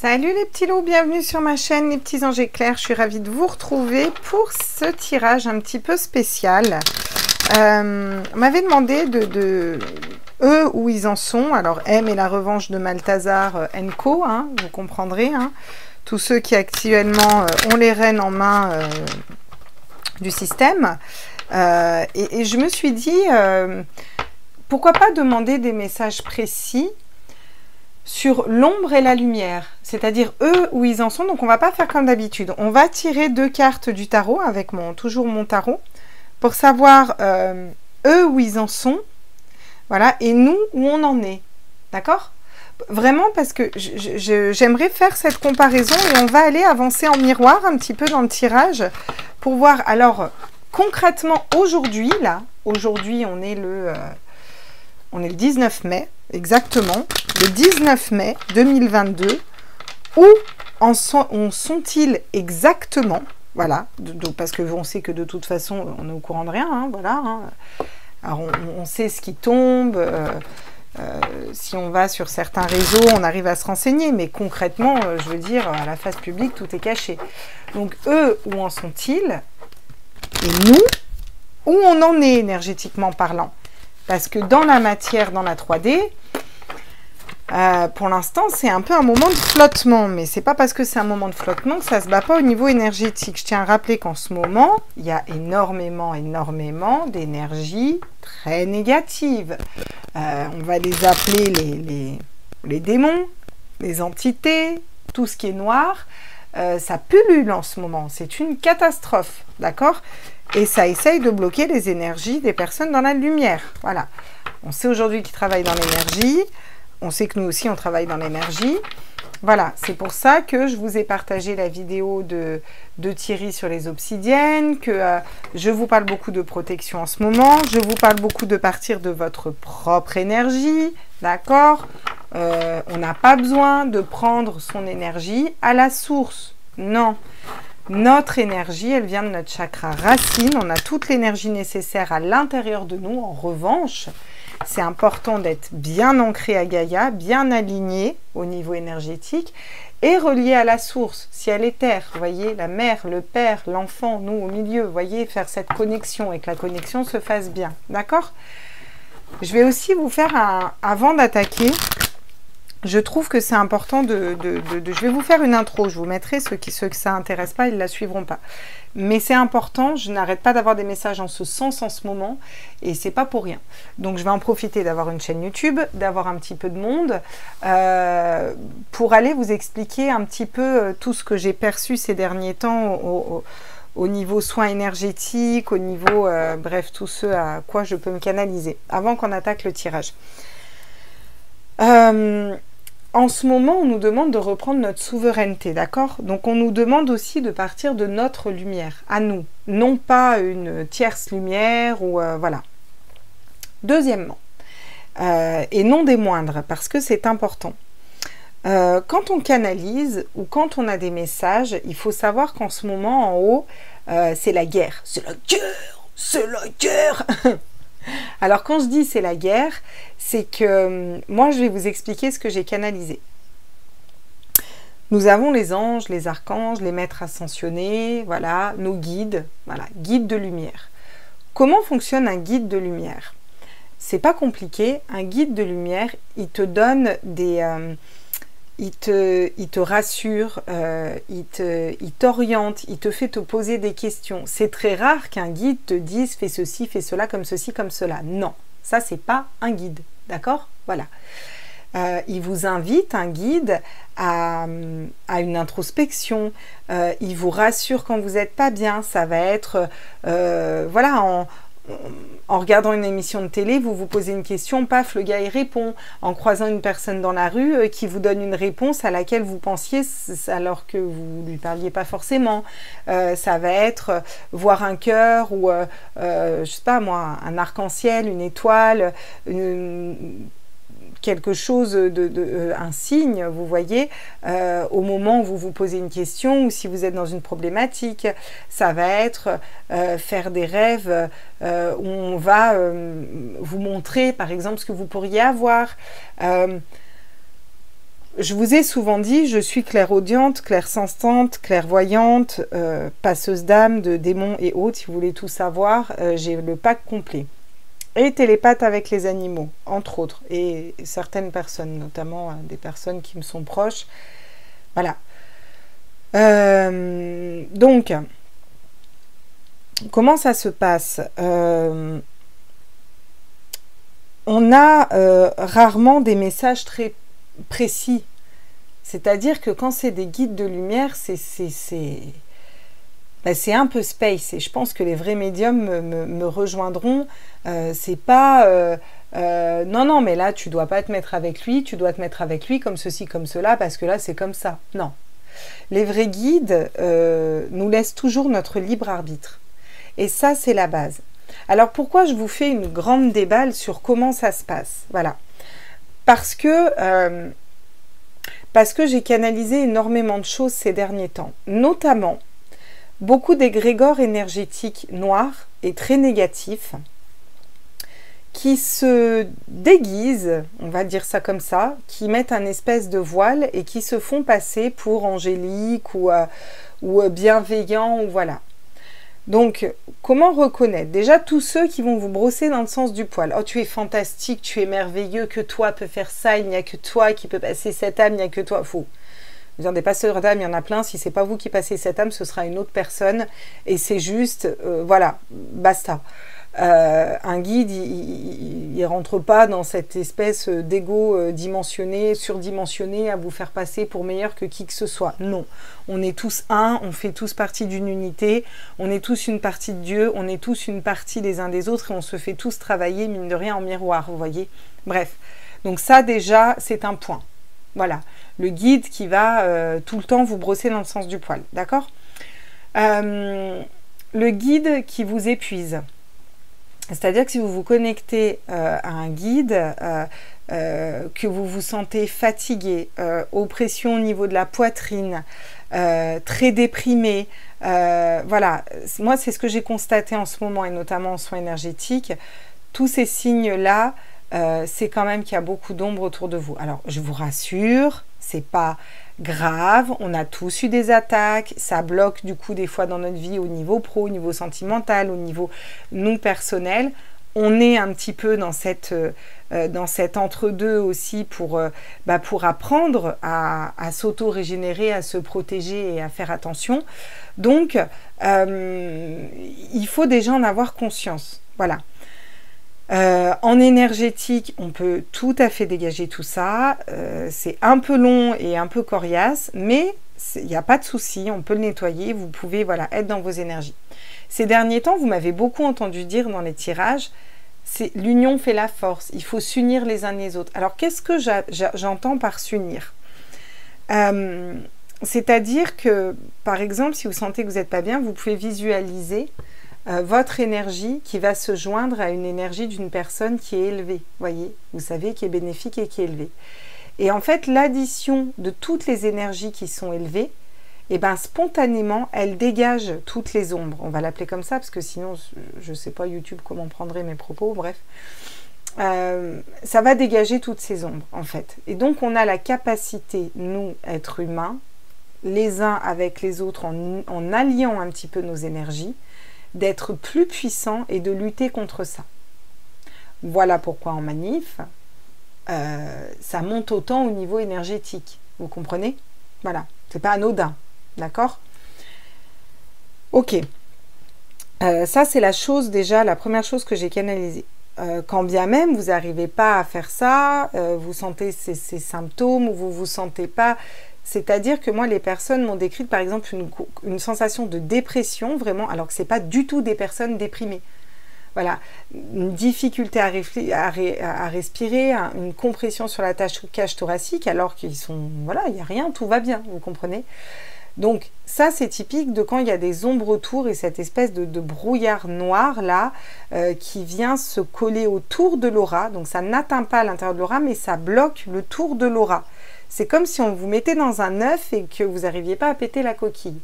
Salut les petits loups, bienvenue sur ma chaîne les petits anges éclairs. Je suis ravie de vous retrouver pour ce tirage un petit peu spécial. On m'avait demandé de eux où ils en sont. Alors M et la revanche de Malthazar Co, hein, vous comprendrez. Hein, tous ceux qui actuellement ont les rênes en main du système. Et je me suis dit, pourquoi pas demander des messages précis sur l'ombre et la lumière, c'est-à-dire eux où ils en sont. Donc on va pas faire comme d'habitude, on va tirer deux cartes du tarot avec toujours mon tarot pour savoir eux où ils en sont, voilà, et nous où on en est, d'accord? Vraiment, parce que j'aimerais faire cette comparaison et on va aller avancer en miroir un petit peu dans le tirage pour voir. Alors concrètement aujourd'hui, là, aujourd'hui on est le 19 mai, exactement, le 19 mai 2022, où en sont-ils exactement, voilà, parce que on sait que de toute façon, on est au courant de rien, hein, voilà, hein. Alors on sait ce qui tombe, si on va sur certains réseaux, on arrive à se renseigner, mais concrètement, je veux dire, à la face publique, tout est caché. Donc eux, où en sont-ils? Et nous, où on en est énergétiquement parlant? Parce que dans la matière, dans la 3D, pour l'instant, c'est un peu un moment de flottement. Mais c'est pas parce que c'est un moment de flottement que ça ne se bat pas au niveau énergétique. Je tiens à rappeler qu'en ce moment, il y a énormément d'énergie très négative. On va les appeler les démons, les entités, tout ce qui est noir. Ça pullule en ce moment. C'est une catastrophe, d'accord ? Et ça essaye de bloquer les énergies des personnes dans la lumière. Voilà. On sait aujourd'hui qu'ils travaillent dans l'énergie. On sait que nous aussi, on travaille dans l'énergie. Voilà. C'est pour ça que je vous ai partagé la vidéo de Thierry sur les obsidiennes, que je vous parle beaucoup de protection en ce moment. Je vous parle beaucoup de partir de votre propre énergie. D'accord ? On n'a pas besoin de prendre son énergie à la source. Non. Notre énergie, elle vient de notre chakra racine. On a toute l'énergie nécessaire à l'intérieur de nous. En revanche, c'est important d'être bien ancré à Gaïa, bien aligné au niveau énergétique et relié à la source. Si elle est terre, vous voyez, la mère, le père, l'enfant, nous au milieu, vous voyez, faire cette connexion et que la connexion se fasse bien. D'accord ? Je vais aussi vous faire avant d'attaquer. Je trouve que c'est important je vais vous faire une intro, je vous mettrai ceux que ça intéresse pas, ils ne la suivront pas. Mais c'est important, je n'arrête pas d'avoir des messages en ce sens en ce moment, et c'est pas pour rien. Donc je vais en profiter d'avoir une chaîne YouTube, d'avoir un petit peu de monde, pour aller vous expliquer un petit peu tout ce que j'ai perçu ces derniers temps au niveau soins énergétiques, au niveau, bref, tout ce à quoi je peux me canaliser, avant qu'on attaque le tirage. En ce moment, on nous demande de reprendre notre souveraineté, d'accord? Donc, on nous demande aussi de partir de notre lumière, à nous, non pas une tierce lumière, ou voilà. Deuxièmement, et non des moindres, parce que c'est important. Quand on canalise, ou quand on a des messages, il faut savoir qu'en ce moment, en haut, c'est la guerre. C'est la guerre! C'est la guerre! Alors quand je dis c'est la guerre, c'est que moi je vais vous expliquer ce que j'ai canalisé. Nous avons les anges, les archanges, les maîtres ascensionnés, voilà, nos guides, voilà, guides de lumière. Comment fonctionne un guide de lumière? C'est pas compliqué, un guide de lumière, il te donne des... il te rassure, il t'oriente, il te fait te poser des questions. C'est très rare qu'un guide te dise « fais ceci, fais cela, comme ceci, comme cela ». Non, ça c'est pas un guide, d'accord? Voilà. Il vous invite, un guide, à une introspection. Il vous rassure quand vous n'êtes pas bien. Ça va être, voilà, en regardant une émission de télé, vous vous posez une question, paf, le gars y répond. En croisant une personne dans la rue qui vous donne une réponse à laquelle vous pensiez alors que vous ne lui parliez pas forcément. Ça va être voir un cœur ou, je sais pas moi, un arc-en-ciel, une étoile, quelque chose, un signe, vous voyez, au moment où vous vous posez une question ou si vous êtes dans une problématique. Ça va être faire des rêves où on va vous montrer, par exemple, ce que vous pourriez avoir. je vous ai souvent dit, je suis clairaudiente, clairsentante, clairvoyante, passeuse d'âme, de démons et autres, si vous voulez tout savoir, j'ai le pack complet. Et télépathe avec les animaux, entre autres, et certaines personnes, notamment des personnes qui me sont proches. Voilà. Donc, comment ça se passe? On a rarement des messages très précis. C'est-à-dire que quand c'est des guides de lumière, c'est un peu space. Et je pense que les vrais médiums me rejoindront. C'est pas... non, non, mais là, tu dois pas te mettre avec lui, tu dois te mettre avec lui comme ceci, comme cela, parce que là, c'est comme ça. Non. Les vrais guides nous laissent toujours notre libre arbitre. Et ça, c'est la base. Alors, pourquoi je vous fais une grande déballe sur comment ça se passe? Voilà. Parce que j'ai canalisé énormément de choses ces derniers temps. Notamment, beaucoup d'égrégores énergétiques noirs et très négatifs qui se déguisent, on va dire ça comme ça, qui mettent un espèce de voile et qui se font passer pour angéliques ou bienveillants, ou voilà. Donc, comment reconnaître? Déjà, tous ceux qui vont vous brosser dans le sens du poil. Oh, tu es fantastique, tu es merveilleux, que toi peux faire ça, il n'y a que toi qui peux passer cette âme, il n'y a que toi. Faux. Des passeurs d'âme, il y en a plein. Si c'est pas vous qui passez cette âme, ce sera une autre personne. Et c'est juste, voilà, basta. Un guide, il rentre pas dans cette espèce d'ego dimensionné, surdimensionné, à vous faire passer pour meilleur que qui que ce soit. Non, on est tous un, on fait tous partie d'une unité, on est tous une partie de Dieu, on est tous une partie des uns des autres et on se fait tous travailler, mine de rien, en miroir, vous voyez. Bref, donc ça déjà, c'est un point. Voilà, le guide qui va tout le temps vous brosser dans le sens du poil, d'accord? Le guide qui vous épuise. C'est-à-dire que si vous vous connectez à un guide, que vous vous sentez fatigué, oppression au niveau de la poitrine, très déprimé, voilà, moi c'est ce que j'ai constaté en ce moment et notamment en soins énergétiques, tous ces signes-là, c'est quand même qu'il y a beaucoup d'ombre autour de vous. Alors je vous rassure, c'est pas grave, on a tous eu des attaques, ça bloque du coup des fois dans notre vie au niveau pro, au niveau sentimental, au niveau non personnel. On est un petit peu dans cet entre-deux aussi pour apprendre à s'auto-régénérer, à se protéger et à faire attention. Donc, il faut déjà en avoir conscience. Voilà. En énergétique, on peut tout à fait dégager tout ça. C'est un peu long et un peu coriace, mais il n'y a pas de souci, on peut le nettoyer. Vous pouvez voilà, être dans vos énergies. Ces derniers temps, vous m'avez beaucoup entendu dire dans les tirages, c'est l'union fait la force. Il faut s'unir les uns les autres. Alors, qu'est-ce que j'entends par s'unir? C'est-à-dire que, par exemple, si vous sentez que vous n'êtes pas bien, vous pouvez visualiser votre énergie qui va se joindre à une énergie d'une personne qui est élevée, voyez, vous savez, qui est bénéfique et qui est élevée. Et en fait, l'addition de toutes les énergies qui sont élevées, et ben spontanément, elle dégage toutes les ombres. On va l'appeler comme ça, parce que sinon, je ne sais pas YouTube comment prendrait mes propos, bref. Ça va dégager toutes ces ombres, en fait. Et donc, on a la capacité, nous, êtres humains, les uns avec les autres, en alliant un petit peu nos énergies, d'être plus puissants et de lutter contre ça. Voilà pourquoi en manif, ça monte autant au niveau énergétique. Vous comprenez? Voilà, c'est pas anodin, d'accord? Ok. Ça, c'est la chose déjà, la première chose que j'ai canalisée. Quand bien même vous n'arrivez pas à faire ça, vous sentez ces symptômes ou vous ne vous sentez pas... C'est-à-dire que moi, les personnes m'ont décrit, par exemple, une sensation de dépression, vraiment, alors que ce n'est pas du tout des personnes déprimées. Voilà, une difficulté à respirer, une compression sur la cage thoracique, alors qu'ils sont... Voilà, il n'y a rien, tout va bien, vous comprenez? Donc, ça, c'est typique de quand il y a des ombres autour et cette espèce de brouillard noir, là, qui vient se coller autour de l'aura. Donc, ça n'atteint pas l'intérieur de l'aura, mais ça bloque le tour de l'aura. C'est comme si on vous mettait dans un œuf et que vous n'arriviez pas à péter la coquille.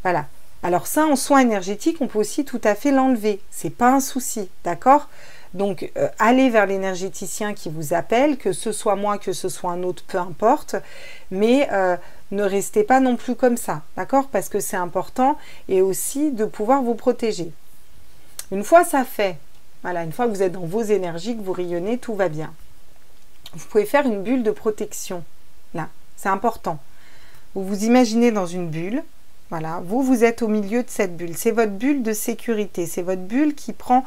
Voilà. Alors ça, en soins énergétiques, on peut aussi tout à fait l'enlever. C'est pas un souci, d'accord? Donc, allez vers l'énergéticien qui vous appelle, que ce soit moi, que ce soit un autre, peu importe. Mais ne restez pas non plus comme ça, d'accord? Parce que c'est important et aussi de pouvoir vous protéger. Une fois ça fait, voilà, une fois que vous êtes dans vos énergies, que vous rayonnez, tout va bien. Vous pouvez faire une bulle de protection, là, c'est important. Vous vous imaginez dans une bulle, voilà, vous êtes au milieu de cette bulle. C'est votre bulle de sécurité, c'est votre bulle qui prend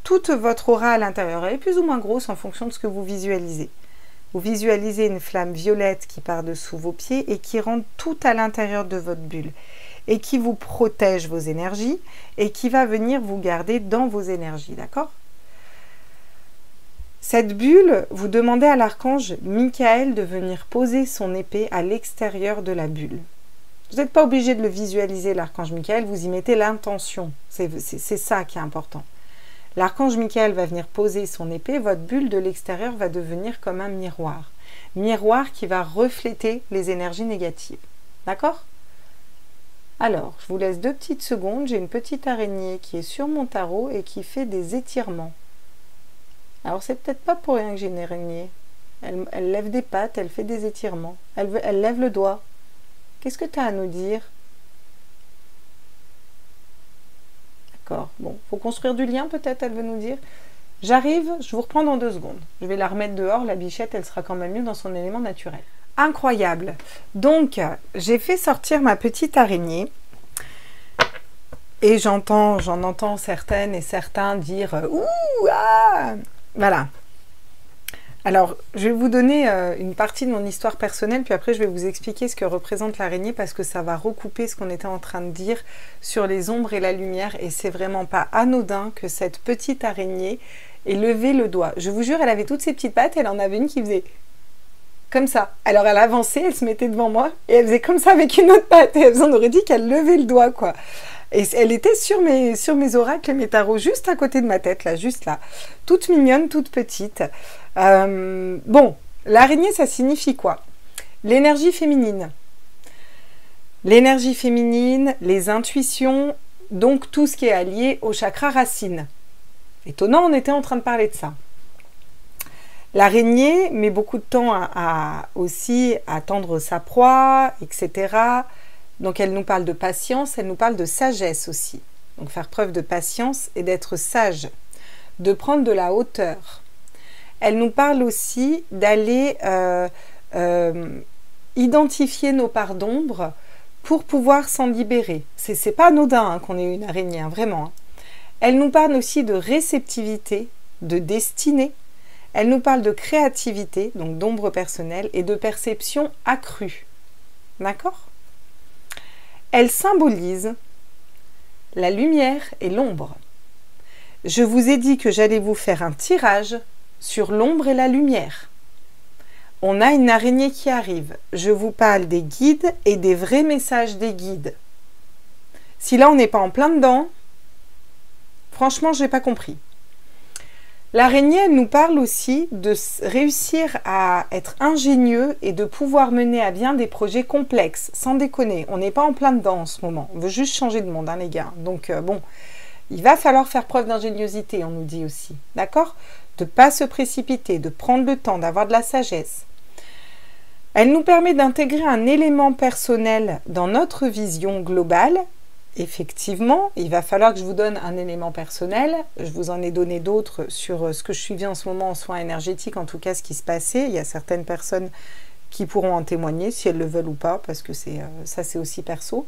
toute votre aura à l'intérieur. Elle est plus ou moins grosse en fonction de ce que vous visualisez. Vous visualisez une flamme violette qui part dessous vos pieds et qui rentre tout à l'intérieur de votre bulle et qui vous protège vos énergies et qui va venir vous garder dans vos énergies, d'accord? Cette bulle, vous demandez à l'archange Michael de venir poser son épée à l'extérieur de la bulle. Vous n'êtes pas obligé de le visualiser, l'archange Michael, vous y mettez l'intention. C'est ça qui est important. L'archange Michael va venir poser son épée, votre bulle de l'extérieur va devenir comme un miroir. Miroir qui va refléter les énergies négatives. D'accord? Alors, je vous laisse 2 petites secondes. J'ai une petite araignée qui est sur mon tarot et qui fait des étirements. Alors, c'est peut-être pas pour rien que j'ai une araignée. Elle lève des pattes, elle fait des étirements. Elle lève le doigt. Qu'est-ce que tu as à nous dire? D'accord. Bon, faut construire du lien peut-être, elle veut nous dire. J'arrive, je vous reprends dans 2 secondes. Je vais la remettre dehors, la bichette, elle sera quand même mieux dans son élément naturel. Incroyable. Donc, j'ai fait sortir ma petite araignée. Et j'en entends certaines et certains dire « Ouh, ah !» Voilà. Alors, je vais vous donner une partie de mon histoire personnelle, puis après je vais vous expliquer ce que représente l'araignée, parce que ça va recouper ce qu'on était en train de dire sur les ombres et la lumière, et c'est vraiment pas anodin que cette petite araignée ait levé le doigt. Je vous jure, elle avait toutes ses petites pattes, elle en avait une qui faisait comme ça. Alors elle avançait, elle se mettait devant moi, et elle faisait comme ça avec une autre patte, et on aurait dit qu'elle levait le doigt, quoi. Et elle était sur mes oracles et mes tarots, juste à côté de ma tête, là, juste là. Toute mignonne, toute petite. Bon, l'araignée, ça signifie quoi? L'énergie féminine. L'énergie féminine, les intuitions, donc tout ce qui est allié au chakra racine. Étonnant, on était en train de parler de ça. L'araignée met beaucoup de temps à aussi attendre sa proie, etc. Donc elle nous parle de patience, elle nous parle de sagesse aussi. Donc faire preuve de patience et d'être sage, de prendre de la hauteur. Elle nous parle aussi d'aller identifier nos parts d'ombre pour pouvoir s'en libérer. C'est pas anodin hein, qu'on ait une araignée, hein, vraiment. Hein. Elle nous parle aussi de réceptivité, de destinée. Elle nous parle de créativité, donc d'ombre personnelle, et de perception accrue. D'accord ? Elle symbolise la lumière et l'ombre. Je vous ai dit que j'allais vous faire un tirage sur l'ombre et la lumière. On a une araignée qui arrive. Je vous parle des guides et des vrais messages des guides. Si là on n'est pas en plein dedans, franchement je n'ai pas compris. L'araignée, elle nous parle aussi de réussir à être ingénieux et de pouvoir mener à bien des projets complexes, sans déconner. On n'est pas en plein dedans en ce moment. On veut juste changer de monde, hein, les gars. Donc, bon, il va falloir faire preuve d'ingéniosité, on nous dit aussi. D'accord? De ne pas se précipiter, de prendre le temps, d'avoir de la sagesse. Elle nous permet d'intégrer un élément personnel dans notre vision globale. Effectivement, il va falloir que je vous donne un élément personnel. Je vous en ai donné d'autres sur ce que je suivais en ce moment en soins énergétiques, en tout cas ce qui se passait. Il y a certaines personnes qui pourront en témoigner, si elles le veulent ou pas, parce que ça c'est aussi perso.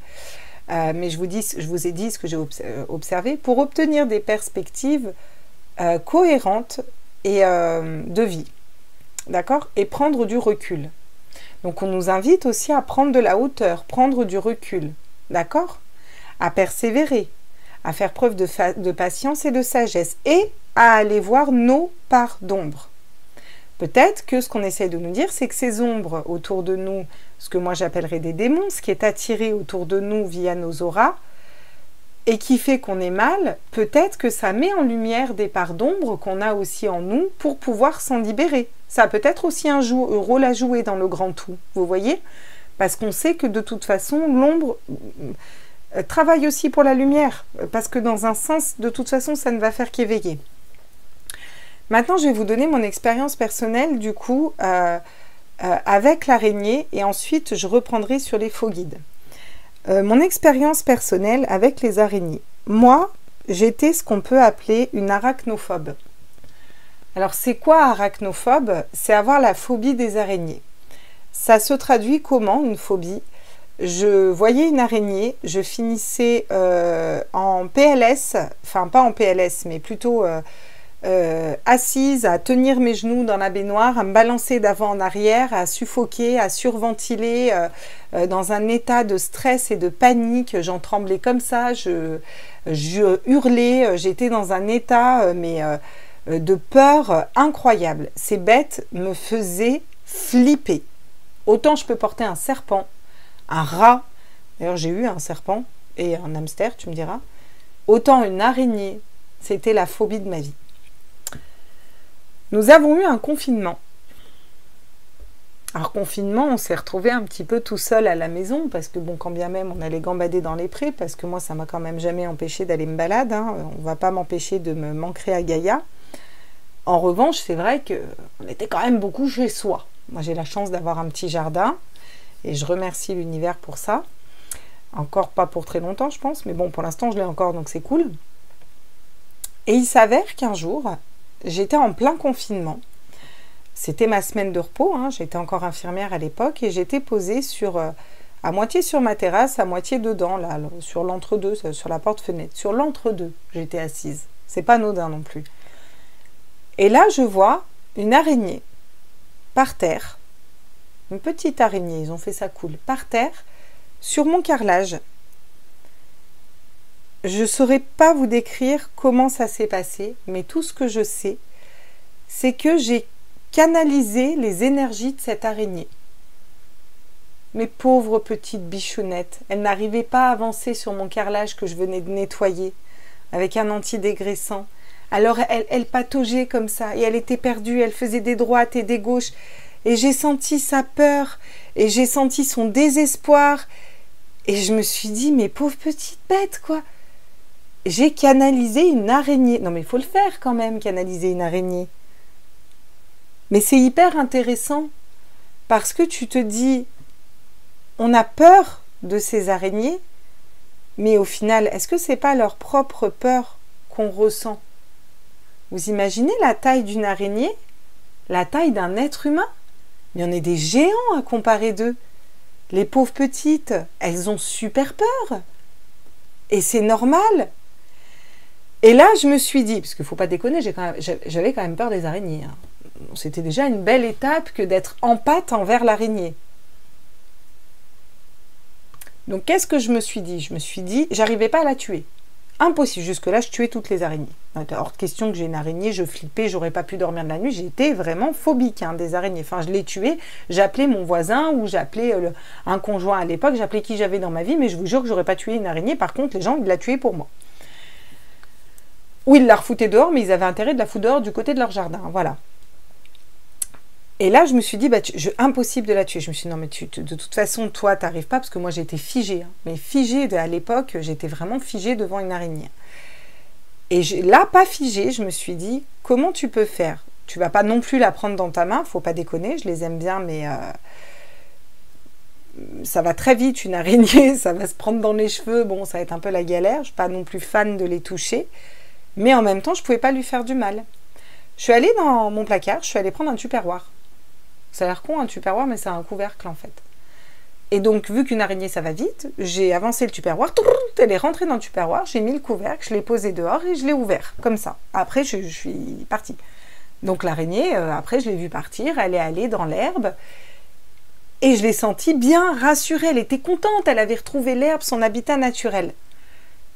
Mais je vous ai dit ce que j'ai observé pour obtenir des perspectives cohérentes et de vie. D'accord? Et prendre du recul. Donc on nous invite aussi à prendre de la hauteur, prendre du recul. D'accord? À persévérer, à faire preuve de patience et de sagesse, et à aller voir nos parts d'ombre. Peut-être que ce qu'on essaie de nous dire, c'est que ces ombres autour de nous, ce que moi j'appellerais des démons, ce qui est attiré autour de nous via nos auras, et qui fait qu'on est mal, peut-être que ça met en lumière des parts d'ombre qu'on a aussi en nous pour pouvoir s'en libérer. Ça a peut-être aussi un rôle à jouer dans le grand tout, vous voyez? Parce qu'on sait que de toute façon, l'ombre travaille aussi pour la lumière, parce que dans un sens, de toute façon, ça ne va faire qu'éveiller. Maintenant, je vais vous donner mon expérience personnelle, du coup, avec l'araignée, et ensuite, je reprendrai sur les faux guides. Mon expérience personnelle avec les araignées. Moi, j'étais ce qu'on peut appeler une arachnophobe. Alors, c'est quoi arachnophobe? C'est avoir la phobie des araignées. Ça se traduit comment, une phobie? Je voyais une araignée, je finissais en PLS, enfin pas en PLS, mais plutôt assise, à tenir mes genoux dans la baignoire, à me balancer d'avant en arrière, à suffoquer, à surventiler, dans un état de stress et de panique. J'en tremblais comme ça, je hurlais, j'étais dans un état de peur incroyable. Ces bêtes me faisaient flipper. Autant je peux porter un serpent, un rat, d'ailleurs j'ai eu un serpent et un hamster, tu me diras, autant une araignée, c'était la phobie de ma vie. Nous avons eu un confinement. Alors confinement, on s'est retrouvé un petit peu tout seul à la maison, parce que bon, quand bien même on allait gambader dans les prés, parce que moi ça m'a quand même jamais empêché d'aller me balader, hein. On va pas m'empêcher de me manquer à Gaïa. En revanche, c'est vrai qu'on était quand même beaucoup chez soi. Moi j'ai la chance d'avoir un petit jardin, et je remercie l'univers pour ça. Encore pas pour très longtemps je pense, mais bon pour l'instant je l'ai encore, donc c'est cool. Et il s'avère qu'un jour, j'étais en plein confinement. C'était ma semaine de repos, hein. J'étais encore infirmière à l'époque, et j'étais posée à moitié sur ma terrasse, à moitié dedans, là, sur l'entre-deux, sur la porte-fenêtre. Sur l'entre-deux, j'étais assise. C'est pas anodin non plus. Et là, je vois une araignée par terre, une petite araignée, ils ont fait ça cool, par terre, sur mon carrelage. Je ne saurais pas vous décrire comment ça s'est passé, mais tout ce que je sais, c'est que j'ai canalisé les énergies de cette araignée. Mes pauvres petites bichounettes, elles n'arrivaient pas à avancer sur mon carrelage que je venais de nettoyer avec un antidégraissant. Alors elle pataugeait comme ça, et elle était perdue, elle faisait des droites et des gauches, et j'ai senti sa peur, et j'ai senti son désespoir, et je me suis dit, mais pauvre petite bête, quoi. J'ai canalisé une araignée. Non mais il faut le faire quand même, canaliser une araignée. Mais c'est hyper intéressant, parce que tu te dis, on a peur de ces araignées, mais au final, est-ce que c'est pas leur propre peur qu'on ressent? Vous imaginez la taille d'une araignée, la taille d'un être humain? Il y en a des géants à comparer d'eux. Les pauvres petites, elles ont super peur. Et c'est normal. Et là, je me suis dit, parce qu'il ne faut pas déconner, j'avais quand même peur des araignées, hein. C'était déjà une belle étape que d'être empathe envers l'araignée. Donc, qu'est-ce que je me suis dit? Je me suis dit, j'arrivais pas à la tuer. Impossible. Jusque-là, je tuais toutes les araignées. Hors de question que j'ai une araignée, je flippais, j'aurais pas pu dormir de la nuit. J'étais vraiment phobique, hein, des araignées. Enfin, je les tuais. J'appelais mon voisin ou j'appelais un conjoint à l'époque. J'appelais qui j'avais dans ma vie, mais je vous jure que j'aurais pas tué une araignée. Par contre, les gens, ils la tuaient pour moi. Ou ils la refoutaient dehors, mais ils avaient intérêt de la foutre dehors du côté de leur jardin. Voilà. Et là, je me suis dit, impossible de la tuer. Je me suis dit, non, mais de toute façon, toi, tu n'arrives pas, parce que moi, j'étais figée. Hein. Mais figée, à l'époque, j'étais vraiment figée devant une araignée. Et là, pas figée, je me suis dit, comment tu peux faire? Tu vas pas non plus la prendre dans ta main, faut pas déconner, je les aime bien, mais ça va très vite, une araignée, ça va se prendre dans les cheveux, bon, ça va être un peu la galère, je suis pas non plus fan de les toucher, mais en même temps, je pouvais pas lui faire du mal. Je suis allée dans mon placard, je suis allée prendre un tupperware. Ça a l'air con un tupperware, mais c'est un couvercle en fait. Et donc, vu qu'une araignée, ça va vite, j'ai avancé le tupperware, elle est rentrée dans le tupperware, j'ai mis le couvercle, je l'ai posé dehors et je l'ai ouvert, comme ça. Après, je suis partie. Donc l'araignée, après, je l'ai vue partir, elle est allée dans l'herbe, et je l'ai sentie bien rassurée, elle était contente, elle avait retrouvé l'herbe, son habitat naturel.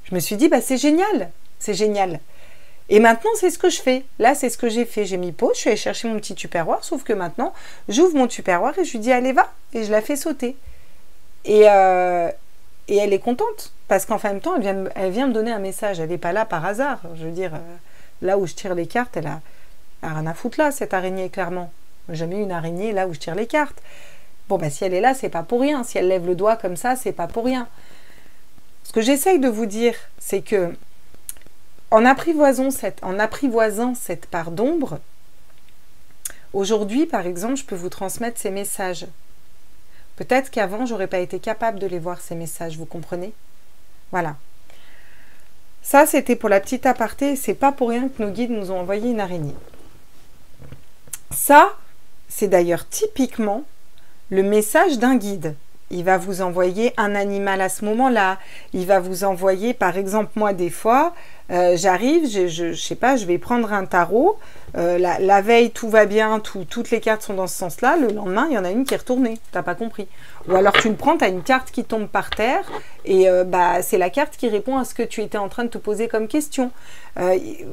Je me suis dit, c'est génial, c'est génial. Et maintenant, c'est ce que je fais. Là, c'est ce que j'ai fait. J'ai mis pause, je suis allée chercher mon petit tupperware, sauf que maintenant, j'ouvre mon tupperware et je lui dis, allez, va, et je la fais sauter. Et elle est contente, parce qu'en même temps, elle vient me donner un message. Elle n'est pas là par hasard. Je veux dire, là où je tire les cartes, elle a rien à foutre là, cette araignée, clairement. Jamais eu une araignée là où je tire les cartes. Bon, si elle est là, c'est pas pour rien. Si elle lève le doigt comme ça, c'est pas pour rien. Ce que j'essaye de vous dire, c'est que en apprivoisant cette part d'ombre, aujourd'hui, par exemple, je peux vous transmettre ces messages. Peut-être qu'avant, j'aurais pas été capable de les voir, ces messages, vous comprenez? Voilà. Ça, c'était pour la petite aparté. C'est pas pour rien que nos guides nous ont envoyé une araignée. Ça, c'est d'ailleurs typiquement le message d'un guide. Il va vous envoyer un animal à ce moment-là. Il va vous envoyer, par exemple, moi, des fois, j'arrive, je sais pas, je vais prendre un tarot. La veille, tout va bien, toutes les cartes sont dans ce sens-là. Le lendemain, il y en a une qui est retournée. T'as pas compris. Ou alors, tu le prends, tu as une carte qui tombe par terre et c'est la carte qui répond à ce que tu étais en train de te poser comme question.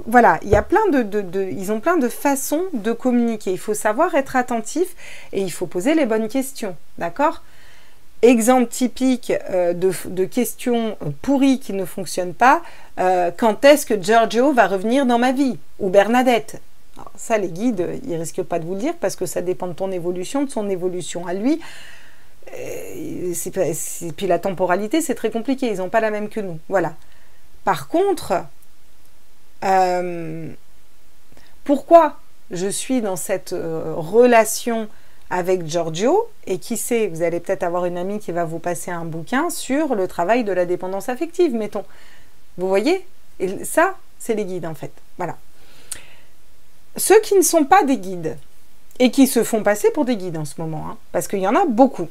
Voilà, il y a plein ils ont plein de façons de communiquer. Il faut savoir être attentif et il faut poser les bonnes questions. D'accord ? Exemple typique de questions pourries qui ne fonctionnent pas. Quand est-ce que Giorgio va revenir dans ma vie? Ou Bernadette? Alors, ça, les guides, ils risquent pas de vous le dire parce que ça dépend de ton évolution, de son évolution à lui. Puis la temporalité, c'est très compliqué. Ils n'ont pas la même que nous. Voilà. Par contre, pourquoi je suis dans cette relation avec Giorgio, et qui sait, vous allez peut-être avoir une amie qui va vous passer un bouquin sur le travail de la dépendance affective, mettons. Vous voyez? Et ça, c'est les guides, en fait. Voilà. Ceux qui ne sont pas des guides, et qui se font passer pour des guides en ce moment, hein, parce qu'il y en a beaucoup,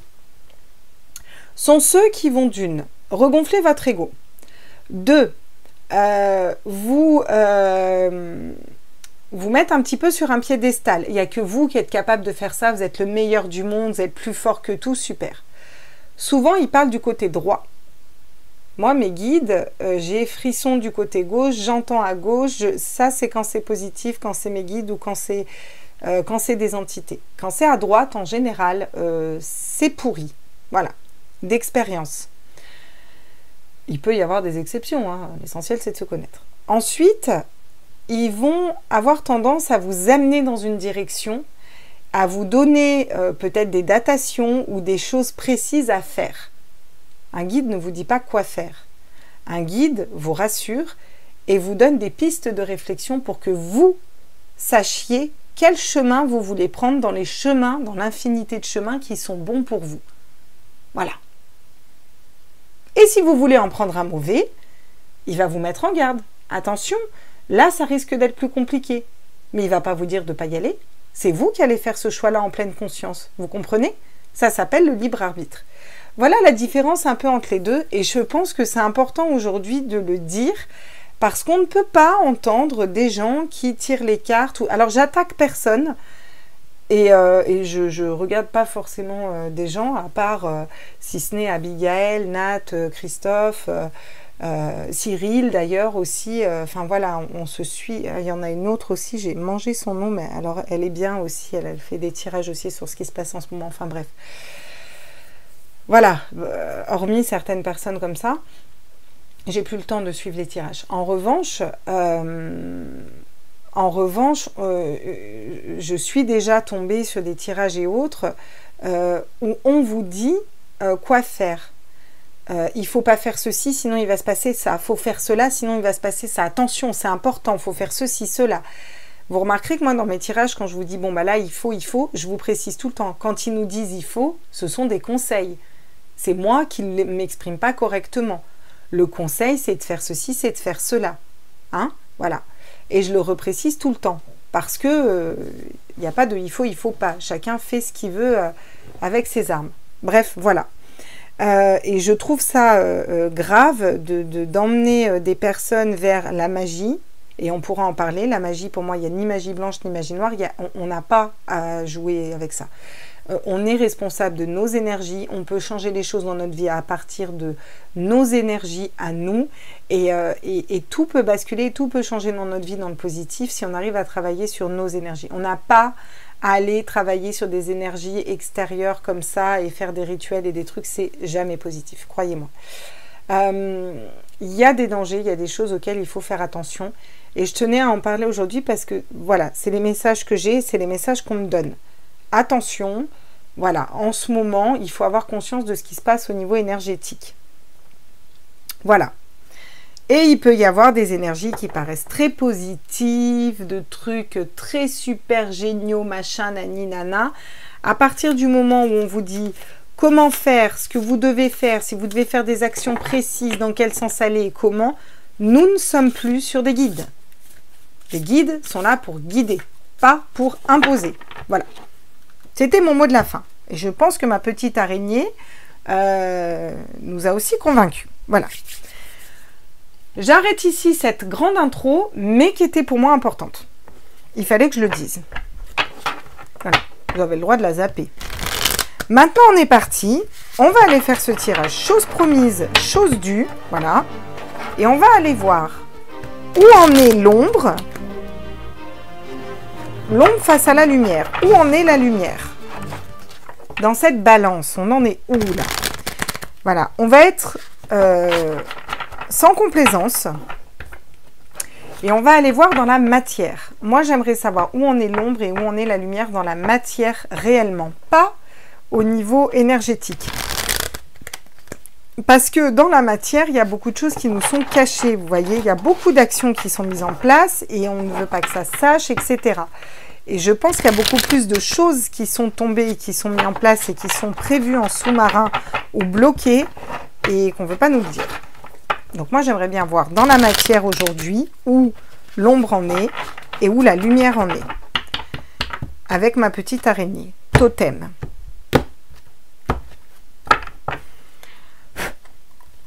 sont ceux qui vont d'une, regonfler votre ego, deux, vous mettre un petit peu sur un piédestal. Il n'y a que vous qui êtes capable de faire ça, vous êtes le meilleur du monde, vous êtes plus fort que tout, super. Souvent, ils parlent du côté droit. Moi, mes guides, j'ai frisson du côté gauche, j'entends à gauche, ça c'est quand c'est positif, quand c'est mes guides ou quand c'est des entités. Quand c'est à droite, en général, c'est pourri. Voilà, d'expérience. Il peut y avoir des exceptions, hein. L'essentiel c'est de se connaître. Ensuite, ils vont avoir tendance à vous amener dans une direction, à vous donner peut-être des datations ou des choses précises à faire. Un guide ne vous dit pas quoi faire. Un guide vous rassure et vous donne des pistes de réflexion pour que vous sachiez quel chemin vous voulez prendre dans les chemins, dans l'infinité de chemins qui sont bons pour vous. Voilà. Et si vous voulez en prendre un mauvais, il va vous mettre en garde. Attention, là, ça risque d'être plus compliqué. Mais il ne va pas vous dire de ne pas y aller. C'est vous qui allez faire ce choix-là en pleine conscience. Vous comprenez? Ça s'appelle le libre arbitre. Voilà la différence un peu entre les deux. Et je pense que c'est important aujourd'hui de le dire parce qu'on ne peut pas entendre des gens qui tirent les cartes. Alors, j'attaque personne. Et je ne regarde pas forcément des gens, à part, si ce n'est Abigail, Nat, Christophe... Cyril d'ailleurs aussi, enfin voilà, on se suit. Il y en a une autre aussi, j'ai mangé son nom, mais alors elle est bien aussi, elle fait des tirages aussi sur ce qui se passe en ce moment, enfin bref. Voilà, hormis certaines personnes comme ça, j'ai plus le temps de suivre les tirages. En revanche, je suis déjà tombée sur des tirages et autres où on vous dit quoi faire. Il ne faut pas faire ceci, sinon il va se passer ça. Il faut faire cela, sinon il va se passer ça. Attention, c'est important, il faut faire ceci, cela. Vous remarquerez que moi, dans mes tirages, quand je vous dis, bon, bah là, il faut, je vous précise tout le temps. Quand ils nous disent il faut, ce sont des conseils. C'est moi qui ne m'exprime pas correctement. Le conseil, c'est de faire ceci, c'est de faire cela. Hein? Voilà. Et je le reprécise tout le temps. Parce que il n'y a pas de il faut pas. Chacun fait ce qu'il veut avec ses armes. Bref, voilà. Et je trouve ça grave d'emmener des personnes vers la magie, et on pourra en parler. La magie, pour moi, il n'y a ni magie blanche ni magie noire, on n'a pas à jouer avec ça. On est responsable de nos énergies, on peut changer les choses dans notre vie à partir de nos énergies à nous, et tout peut basculer, tout peut changer dans notre vie dans le positif si on arrive à travailler sur nos énergies. On n'a pas à aller travailler sur des énergies extérieures comme ça et faire des rituels et des trucs, c'est jamais positif, croyez-moi. Il y a des dangers, il y a des choses auxquelles il faut faire attention, et je tenais à en parler aujourd'hui parce que voilà, c'est les messages que j'ai, c'est les messages qu'on me donne. Attention, voilà, en ce moment, il faut avoir conscience de ce qui se passe au niveau énergétique. Voilà. Et il peut y avoir des énergies qui paraissent très positives, de trucs très super géniaux, machin, nani, nana. À partir du moment où on vous dit comment faire, ce que vous devez faire, si vous devez faire des actions précises, dans quel sens aller et comment, nous ne sommes plus sur des guides. Les guides sont là pour guider, pas pour imposer. Voilà. C'était mon mot de la fin. Et je pense que ma petite araignée nous a aussi convaincus. Voilà. J'arrête ici cette grande intro, mais qui était pour moi importante. Il fallait que je le dise. Voilà. Vous avez le droit de la zapper. Maintenant, on est parti. On va aller faire ce tirage. Chose promise, chose due. Voilà. Et on va aller voir où en est l'ombre. L'ombre face à la lumière. Où en est la lumière? Dans cette balance, on en est où là? Voilà. On va être sans complaisance. Et on va aller voir dans la matière. Moi, j'aimerais savoir où en est l'ombre et où en est la lumière dans la matière réellement. Pas au niveau énergétique. Parce que dans la matière, il y a beaucoup de choses qui nous sont cachées. Vous voyez, il y a beaucoup d'actions qui sont mises en place et on ne veut pas que ça se sache, etc. Et je pense qu'il y a beaucoup plus de choses qui sont tombées, qui sont mises en place et qui sont prévues en sous-marin ou bloquées et qu'on ne veut pas nous le dire. Donc moi, j'aimerais bien voir dans la matière aujourd'hui où l'ombre en est et où la lumière en est. Avec ma petite araignée. Totem.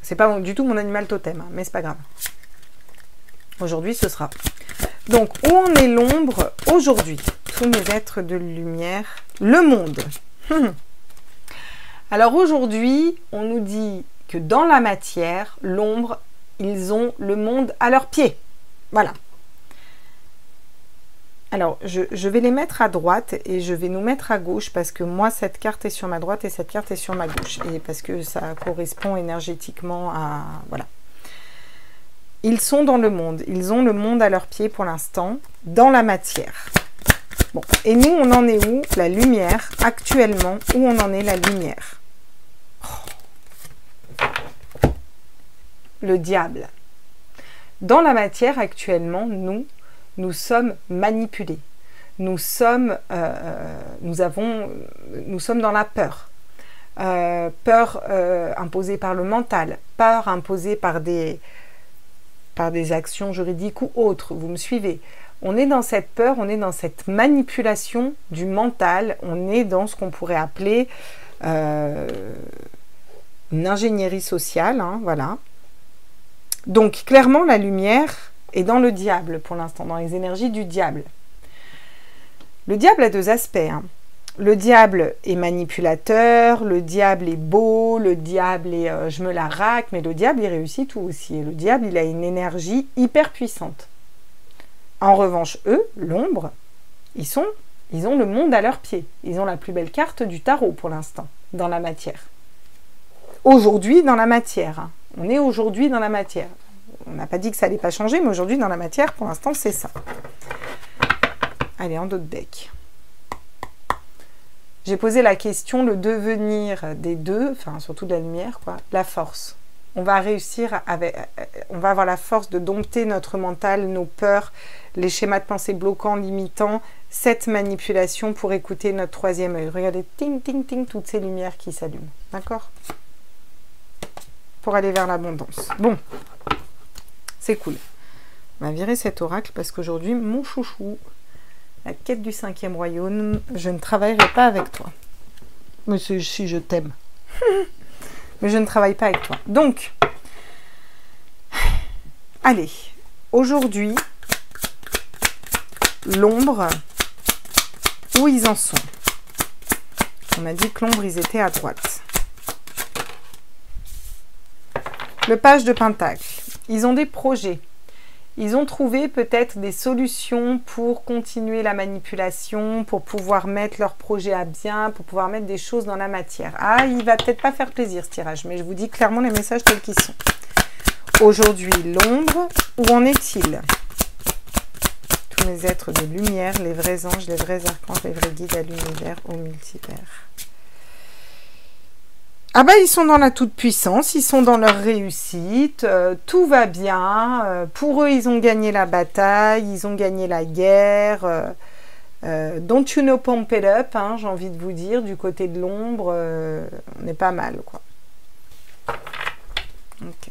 C'est pas du tout mon animal totem, hein, mais c'est pas grave. Aujourd'hui, ce sera. Donc, où en est l'ombre aujourd'hui? Tous mes êtres de lumière. Le monde. Alors aujourd'hui, on nous dit que dans la matière, l'ombre, ils ont le monde à leurs pieds. Voilà. Alors, je vais les mettre à droite et je vais nous mettre à gauche parce que moi, cette carte est sur ma droite et cette carte est sur ma gauche. Et parce que ça correspond énergétiquement à... Voilà. Ils sont dans le monde. Ils ont le monde à leurs pieds pour l'instant, dans la matière. Bon. Et nous, on en est où? La lumière, actuellement, où on en est la lumière? Le diable. Dans la matière, actuellement, nous sommes manipulés. Nous sommes dans la peur. Peur imposée par le mental. Peur imposée par des actions juridiques ou autres. Vous me suivez? On est dans cette peur, on est dans cette manipulation du mental. On est dans ce qu'on pourrait appeler une ingénierie sociale. Hein, voilà. Donc, clairement, la lumière est dans le diable pour l'instant, dans les énergies du diable. Le diable a deux aspects. Hein. Le diable est manipulateur, le diable est beau, le diable est je me la raque, mais le diable, il réussit tout aussi. Et le diable, il a une énergie hyper puissante. En revanche, eux, l'ombre, ils ont le monde à leurs pieds. Ils ont la plus belle carte du tarot pour l'instant, dans la matière. Aujourd'hui, dans la matière. Hein. On est aujourd'hui dans la matière. On n'a pas dit que ça n'allait pas changer, mais aujourd'hui, dans la matière, pour l'instant, c'est ça. Allez, en d'autres decks. J'ai posé la question, le devenir des deux, enfin, surtout de la lumière, quoi, la force. On va réussir, on va avoir la force de dompter notre mental, nos peurs, les schémas de pensée bloquants, limitants, cette manipulation pour écouter notre troisième œil. Regardez, ting, ting, ting, toutes ces lumières qui s'allument. D'accord? Pour aller vers l'abondance. Bon, c'est cool. On va virer cet oracle parce qu'aujourd'hui, mon chouchou, la quête du 5e royaume, je ne travaillerai pas avec toi. Mais si je t'aime. Mais je ne travaille pas avec toi. Donc, allez, aujourd'hui, l'ombre, où ils en sont? On a dit que l'ombre, ils étaient à droite. Le page de Pentacle. Ils ont des projets. Ils ont trouvé peut-être des solutions pour continuer la manipulation, pour pouvoir mettre leur projet à bien, pour pouvoir mettre des choses dans la matière. Ah, il va peut-être pas faire plaisir ce tirage, mais je vous dis clairement les messages tels qu'ils sont. Aujourd'hui, l'ombre, où en est-il? Tous mes êtres de lumière, les vrais anges, les vrais archanges, les vrais guides à l'univers, au multivers. Ah bah ils sont dans la toute-puissance, ils sont dans leur réussite, tout va bien. Pour eux, ils ont gagné la bataille, ils ont gagné la guerre. Don't you know pump it up, hein, j'ai envie de vous dire, du côté de l'ombre, on est pas mal, quoi. Ok.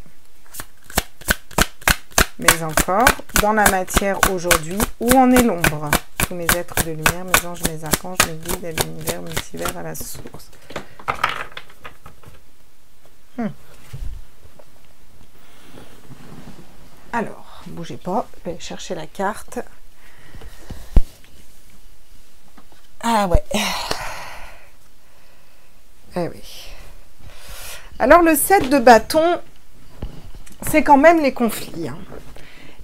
Mais encore, dans la matière aujourd'hui, où en est l'ombre? Tous mes êtres de lumière, mes anges, mes archanges, mes guides à l'univers, multivers, à la source. Alors, bougez pas, je vais chercher la carte. Ah ouais. Eh oui. Alors le 7 de bâton, c'est quand même les conflits. Hein.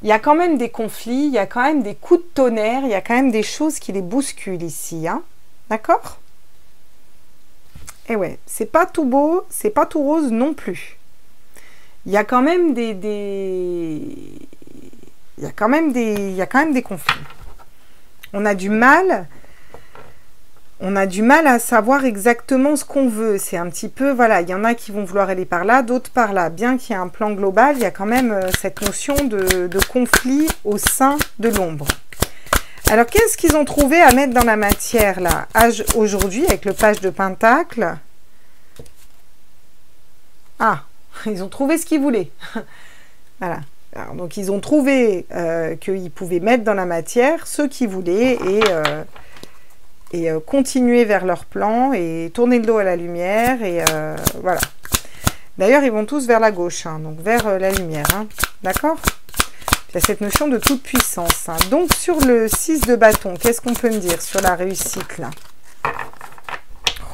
Il y a quand même des conflits, il y a quand même des coups de tonnerre, il y a quand même des choses qui les bousculent ici. Hein. D'accord? Et ouais, c'est pas tout beau, c'est pas tout rose non plus. Il y a quand même il y a quand même des conflits. On a du mal à savoir exactement ce qu'on veut. C'est un petit peu, voilà, il y en a qui vont vouloir aller par là, d'autres par là. Bien qu'il y ait un plan global, il y a quand même cette notion de conflit au sein de l'ombre. Alors, qu'est-ce qu'ils ont trouvé à mettre dans la matière, là, aujourd'hui, avec le page de Pentacle? Ah, ils ont trouvé ce qu'ils voulaient. Voilà. Alors, donc, ils ont trouvé qu'ils pouvaient mettre dans la matière ce qu'ils voulaient et continuer vers leur plan et tourner le dos à la lumière. Et voilà. D'ailleurs, ils vont tous vers la gauche, hein, donc vers la lumière. Hein, d'accord? Il y a cette notion de toute puissance. Hein. Donc, sur le 6 de bâton, qu'est-ce qu'on peut me dire sur la réussite, là?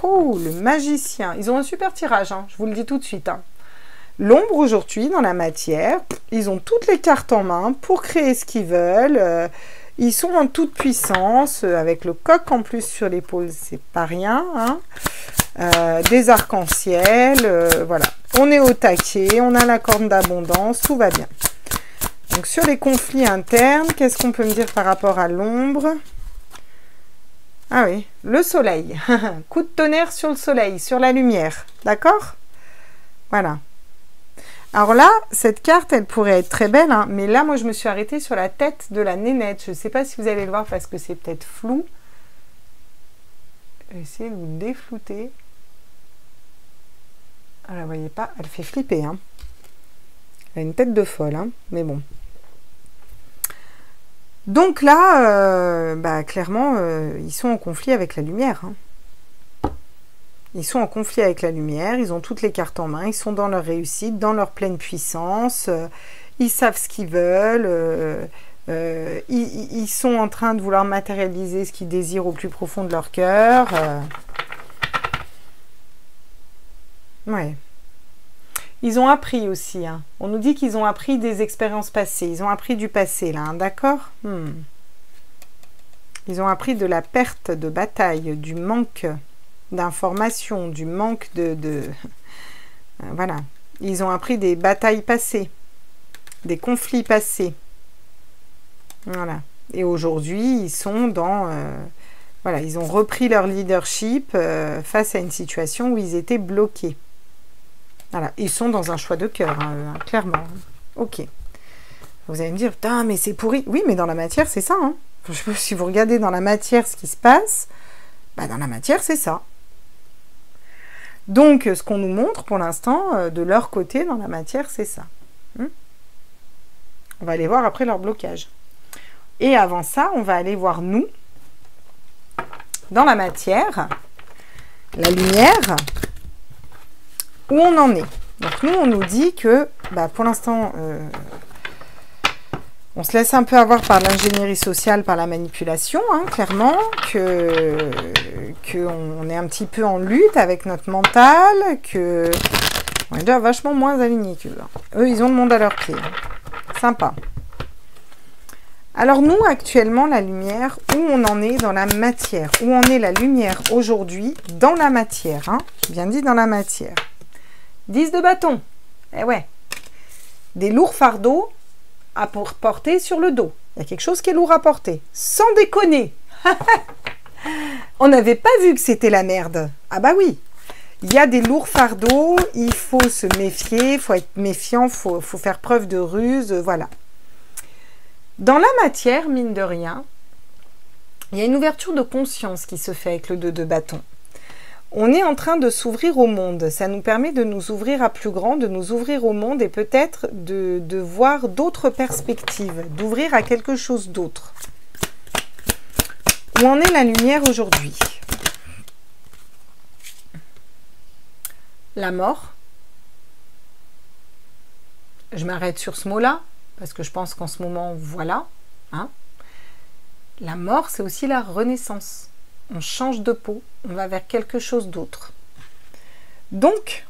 Oh, le magicien. Ils ont un super tirage, hein, je vous le dis tout de suite. Hein. L'ombre, aujourd'hui, dans la matière, ils ont toutes les cartes en main pour créer ce qu'ils veulent. Ils sont en toute puissance, avec le coq en plus sur l'épaule, c'est pas rien. Hein. Des arcs-en-ciel, voilà. On est au taquet, on a la corne d'abondance, tout va bien. Donc, sur les conflits internes, qu'est-ce qu'on peut me dire par rapport à l'ombre? Ah oui, le soleil. Coup de tonnerre sur le soleil, sur la lumière. D'accord? Voilà. Alors là, cette carte, elle pourrait être très belle, hein, mais là, moi, je me suis arrêtée sur la tête de la nénette. Je ne sais pas si vous allez le voir parce que c'est peut-être flou. Je vais essayer de vous déflouter. Ah, la vous voyez pas, elle fait flipper. Hein. Elle a une tête de folle, hein, mais bon. Donc là, clairement, ils sont en conflit avec la lumière. Hein. Ils sont en conflit avec la lumière, ils ont toutes les cartes en main, ils sont dans leur réussite, dans leur pleine puissance, ils savent ce qu'ils veulent, ils sont en train de vouloir matérialiser ce qu'ils désirent au plus profond de leur cœur. Ouais. Ils ont appris aussi. Hein. On nous dit qu'ils ont appris des expériences passées. Ils ont appris du passé, là, hein, d'accord? Ils ont appris de la perte de bataille, du manque d'informations, du manque voilà. Ils ont appris des batailles passées, des conflits passés. Voilà. Et aujourd'hui, ils sont dans... voilà, ils ont repris leur leadership face à une situation où ils étasais bloqués. Voilà, ils sont dans un choix de cœur, hein, clairement. Ok. Vous allez me dire, putain, mais c'est pourri. Oui, mais dans la matière, c'est ça. Hein. Je sais pas si vous regardez dans la matière ce qui se passe, bah, dans la matière, c'est ça. Donc, ce qu'on nous montre pour l'instant, de leur côté, dans la matière, c'est ça. On va aller voir après leur blocage. Et avant ça, on va aller voir nous, dans la matière, la lumière, où on en est. Donc, nous, on nous dit que, bah, pour l'instant, on se laisse un peu avoir par l'ingénierie sociale, par la manipulation, hein, clairement, qu'on est un petit peu en lutte avec notre mental, qu'on est déjà vachement moins alignés qu'eux. Eux, ils ont le monde à leurs pieds. Sympa. Alors nous, actuellement, la lumière, où on en est dans la matière, où en est la lumière aujourd'hui dans la matière, hein, j'ai bien dit dans la matière. 10 de bâton, eh ouais, des lourds fardeaux à porter sur le dos. Il y a quelque chose qui est lourd à porter, sans déconner. On n'avait pas vu que c'était la merde. Ah bah oui, Il y a des lourds fardeaux, il faut se méfier, il faut être méfiant, il faut faire preuve de ruse, voilà. Dans la matière, mine de rien, il y a une ouverture de conscience qui se fait avec le 2 de bâton. On est en train de s'ouvrir au monde. Ça nous permet de nous ouvrir à plus grand, de nous ouvrir au monde et peut-être de voir d'autres perspectives, d'ouvrir à quelque chose d'autre. Où en est la lumière aujourd'hui? La mort. Je m'arrête sur ce mot-là, parce que je pense qu'en ce moment, voilà. Hein, la mort, c'est aussi la renaissance. On change de peau, on va vers quelque chose d'autre. Donc,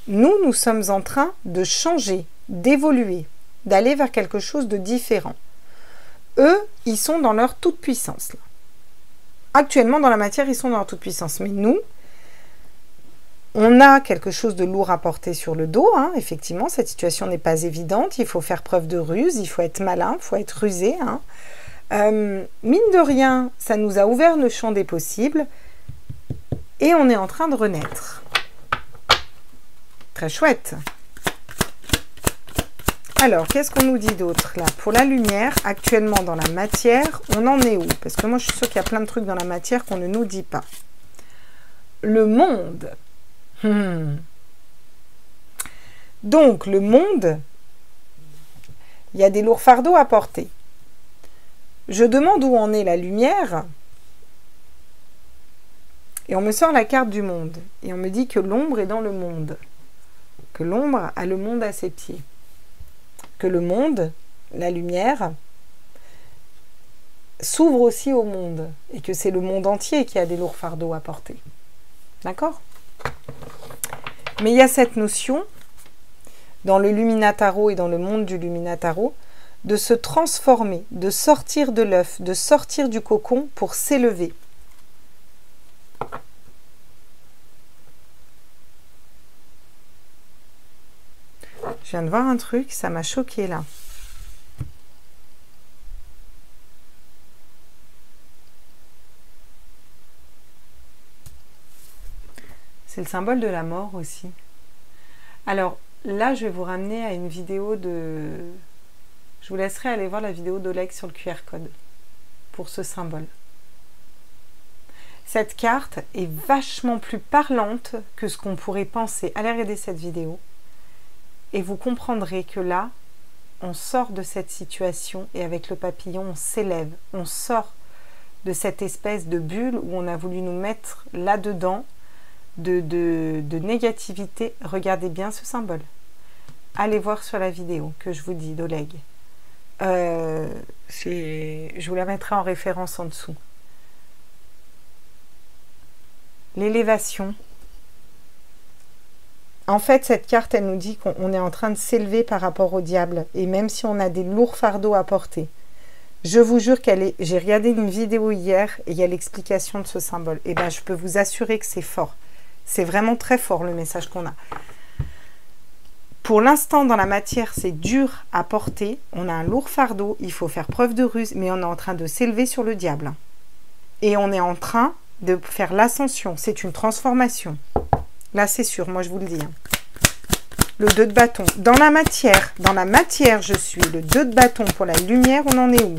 nous sommes en train de changer, d'évoluer, d'aller vers quelque chose de différent. Eux, ils sont dans leur toute-puissance. Actuellement, dans la matière, ils sont dans leur toute-puissance. Mais nous, on a quelque chose de lourd à porter sur le dos. Hein. Effectivement, cette situation n'est pas évidente. Il faut faire preuve de ruse, il faut être malin, il faut être rusé. Hein. Mine de rien, ça nous a ouvert le champ des possibles et on est en train de renaître. Très chouette. Alors, qu'est-ce qu'on nous dit d'autre là? Pour la lumière, actuellement dans la matière, on en est où? Parce que moi, je suis sûre qu'il y a plein de trucs dans la matière qu'on ne nous dit pas. Le monde. Donc, le monde, il y a des lourds fardeaux à porter. Je demande où en est la lumière et on me sort la carte du monde et on me dit que l'ombre est dans le monde, que l'ombre a le monde à ses pieds, que le monde, la lumière, s'ouvre aussi au monde et que c'est le monde entier qui a des lourds fardeaux à porter. D'accord? Mais il y a cette notion dans le Luminataro et dans le monde du Luminataro de se transformer, de sortir de l'œuf, de sortir du cocon pour s'élever. Je viens de voir un truc, ça m'a choqué là. C'est le symbole de la mort aussi. Alors là, je vais vous ramener à une vidéo de... Je vous laisserai aller voir la vidéo d'Oleg sur le QR code pour ce symbole. Cette carte est vachement plus parlante que ce qu'on pourrait penser. Allez regarder cette vidéo et vous comprendrez que là, on sort de cette situation et avec le papillon, on s'élève. On sort de cette espèce de bulle où on a voulu nous mettre là-dedans de négativité. Regardez bien ce symbole. Allez voir sur la vidéo que je vous dis d'Oleg. Je vous la mettrai en référence en dessous. L'élévation. En fait, cette carte, elle nous dit qu'on est en train de s'élever par rapport au diable. Et même si on a des lourds fardeaux à porter. Je vous jure qu'elle est... J'ai regardé une vidéo hier et il y a l'explication de ce symbole. Et bien, je peux vous assurer que c'est fort. C'est vraiment très fort le message qu'on a. Pour l'instant, dans la matière, c'est dur à porter. On a un lourd fardeau, il faut faire preuve de ruse, mais on est en train de s'élever sur le diable. Et on est en train de faire l'ascension. C'est une transformation. Là, c'est sûr, moi je vous le dis. Le 2 de bâton. Dans la matière, je suis. Le 2 de bâton pour la lumière, on en est où?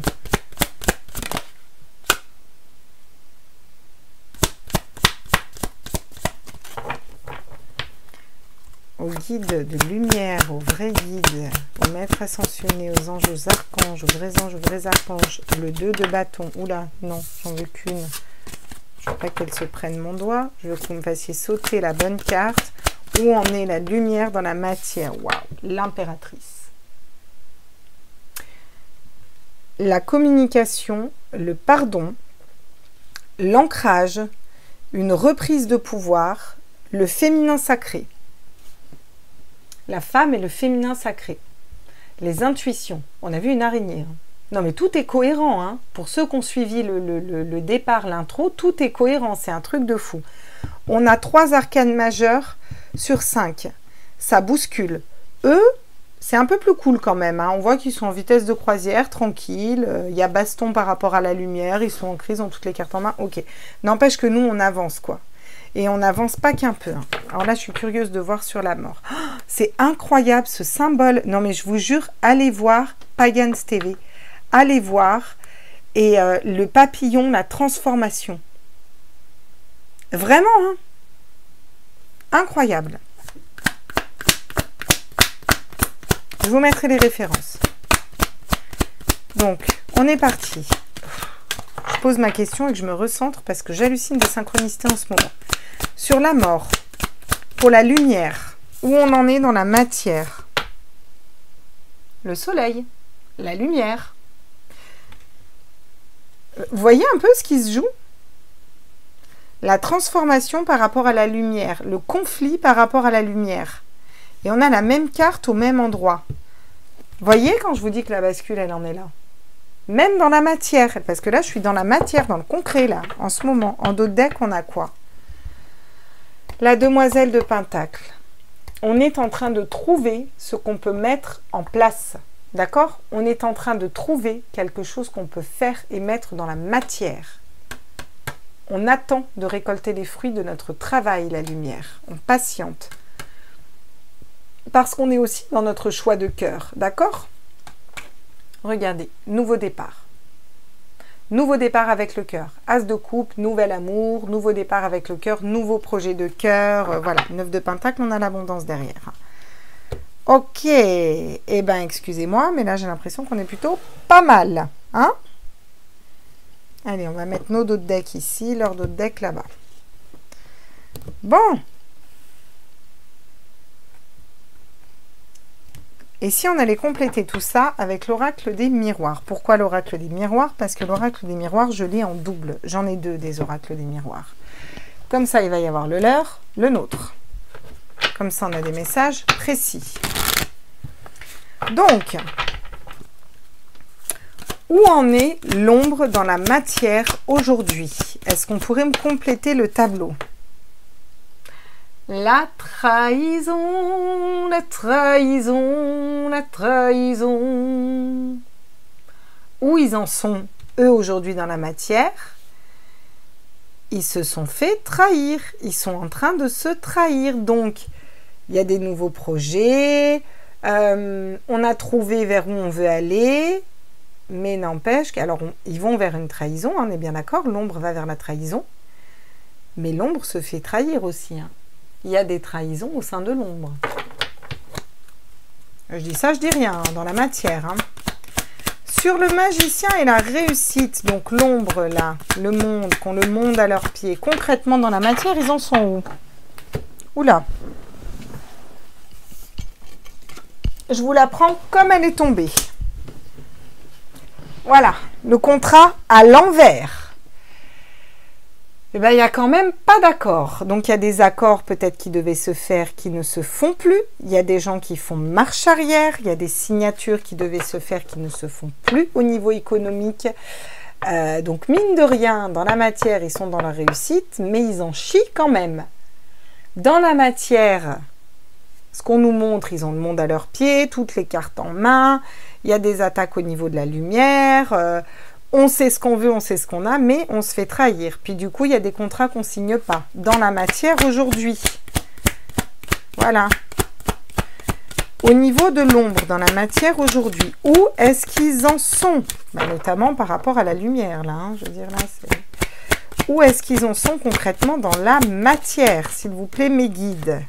Aux guides de lumière, aux vrais guides, aux maîtres ascensionnés, aux anges, aux archanges, aux vrais archanges. Le 2 de bâton. Oula, non, j'en veux qu'une. Je veux pas qu'elle se prenne mon doigt. Je veux que vous me fassiez sauter la bonne carte. Où en est la lumière dans la matière? Waouh, l'impératrice. La communication, le pardon, l'ancrage, une reprise de pouvoir, le féminin sacré. La femme et le féminin sacré. Les intuitions. On a vu une araignée. Non, mais tout est cohérent. Hein. Pour ceux qui ont suivi le départ, l'intro, tout est cohérent. C'est un truc de fou. On a 3 arcanes majeurs sur 5. Ça bouscule. Eux, c'est un peu plus cool quand même. Hein. On voit qu'ils sont en vitesse de croisière, tranquille. Il y a baston par rapport à la lumière. Ils sont en crise, ont toutes les cartes en main. Ok. N'empêche que nous, on avance, quoi. Et on n'avance pas qu'un peu. Hein. Alors là, je suis curieuse de voir sur la mort. Oh, c'est incroyable ce symbole. Non, mais je vous jure, allez voir Pagans TV. Allez voir. Et le papillon, la transformation. Vraiment, hein? Incroyable. Je vous mettrai les références. Donc, on est parti. Je pose ma question et que je me recentre parce que j'hallucine de synchronicité en ce moment. Sur la mort, pour la lumière, où on en est dans la matière? Le soleil, la lumière. Vous voyez un peu ce qui se joue? La transformation par rapport à la lumière, le conflit par rapport à la lumière. Et on a la même carte au même endroit. Voyez quand je vous dis que la bascule, elle en est là. Même dans la matière, parce que là, je suis dans la matière, dans le concret, là, en ce moment. En dos de deck, on a quoi? La demoiselle de Pentacle. On est en train de trouver ce qu'on peut mettre en place. D'accord? On est en train de trouver quelque chose qu'on peut faire et mettre dans la matière. On attend de récolter les fruits de notre travail, la lumière. On patiente. Parce qu'on est aussi dans notre choix de cœur. D'accord? Regardez, nouveau départ. Nouveau départ avec le cœur. As de coupe, nouvel amour, nouveau départ avec le cœur, nouveau projet de cœur. Voilà, 9 de Pentacle, on a l'abondance derrière. Ok, eh bien excusez-moi, mais là j'ai l'impression qu'on est plutôt pas mal. Hein? Allez, on va mettre nos dos de deck ici, leurs dos de deck là-bas. Bon. Et si on allait compléter tout ça avec l'oracle des miroirs? Pourquoi l'oracle des miroirs? Parce que l'oracle des miroirs, je l'ai en double. J'en ai 2 des oracles des miroirs. Comme ça, il va y avoir le leur, le nôtre. Comme ça, on a des messages précis. Donc, où en est l'ombre dans la matière aujourd'hui? Est-ce qu'on pourrait me compléter le tableau? La trahison, la trahison, la trahison. Où ils en sont, eux, aujourd'hui dans la matière? Ils se sont fait trahir. Ils sont en train de se trahir. Donc, il y a des nouveaux projets. On a trouvé vers où on veut aller. Mais n'empêche qu'alors, ils vont vers une trahison. On est bien d'accord. L'ombre va vers la trahison. Mais l'ombre se fait trahir aussi. Hein. Il y a des trahisons au sein de l'ombre. Je dis ça, je dis rien, hein, dans la matière. Hein. Sur le magicien et la réussite, donc l'ombre là, le monde, qu'ont le monde à leurs pieds, concrètement dans la matière, ils en sont où? Oula. Je vous la prends comme elle est tombée. Voilà, le contrat à l'envers. Eh bien, il n'y a quand même pas d'accord. Donc, il y a des accords peut-être qui devaient se faire qui ne se font plus. Il y a des gens qui font marche arrière. Il y a des signatures qui devaient se faire qui ne se font plus au niveau économique. Donc, mine de rien, dans la matière, ils sont dans la réussite, mais ils en chient quand même. Dans la matière, ce qu'on nous montre, ils ont le monde à leurs pieds, toutes les cartes en main. Il y a des attaques au niveau de la lumière. On sait ce qu'on veut, on sait ce qu'on a, mais on se fait trahir. Puis du coup, il y a des contrats qu'on ne signe pas. Dans la matière aujourd'hui. Voilà. Au niveau de l'ombre, dans la matière aujourd'hui, où est-ce qu'ils en sont? Ben, notamment par rapport à la lumière, là. Hein, je veux dire, là, c'est... Où est-ce qu'ils en sont concrètement dans la matière? S'il vous plaît, mes guides.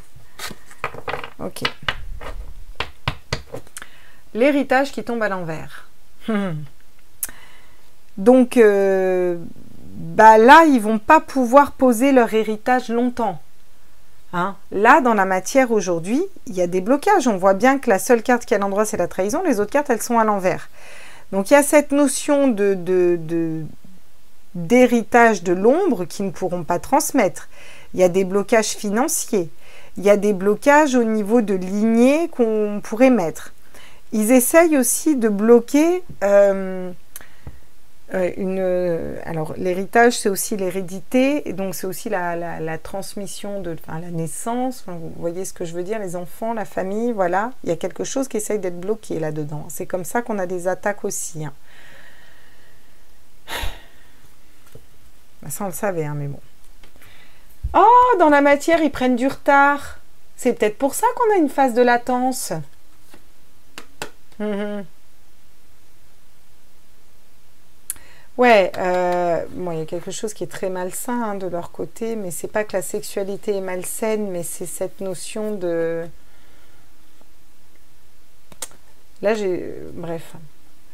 Ok. L'héritage qui tombe à l'envers. Donc, bah là, ils vont pas pouvoir poser leur héritage longtemps. Hein? Là, dans la matière aujourd'hui, il y a des blocages. On voit bien que la seule carte qui est à l'endroit, c'est la trahison. Les autres cartes, elles sont à l'envers. Donc, il y a cette notion d'héritage de l'ombre qui ne pourront pas transmettre. Il y a des blocages financiers. Il y a des blocages au niveau de lignée qu'on pourrait mettre. Ils essayent aussi de bloquer... alors, l'héritage, c'est aussi l'hérédité, et donc c'est aussi la transmission, la naissance, vous voyez ce que je veux dire, les enfants, la famille, voilà. Il y a quelque chose qui essaye d'être bloqué là-dedans. C'est comme ça qu'on a des attaques aussi. Hein. Ça, on le savait, hein, mais bon. Oh, dans la matière, ils prennent du retard. C'est peut-être pour ça qu'on a une phase de latence. Ouais, bon, il y a quelque chose qui est très malsain hein, de leur côté, mais c'est pas que la sexualité est malsaine, mais c'est cette notion de... Là, bref,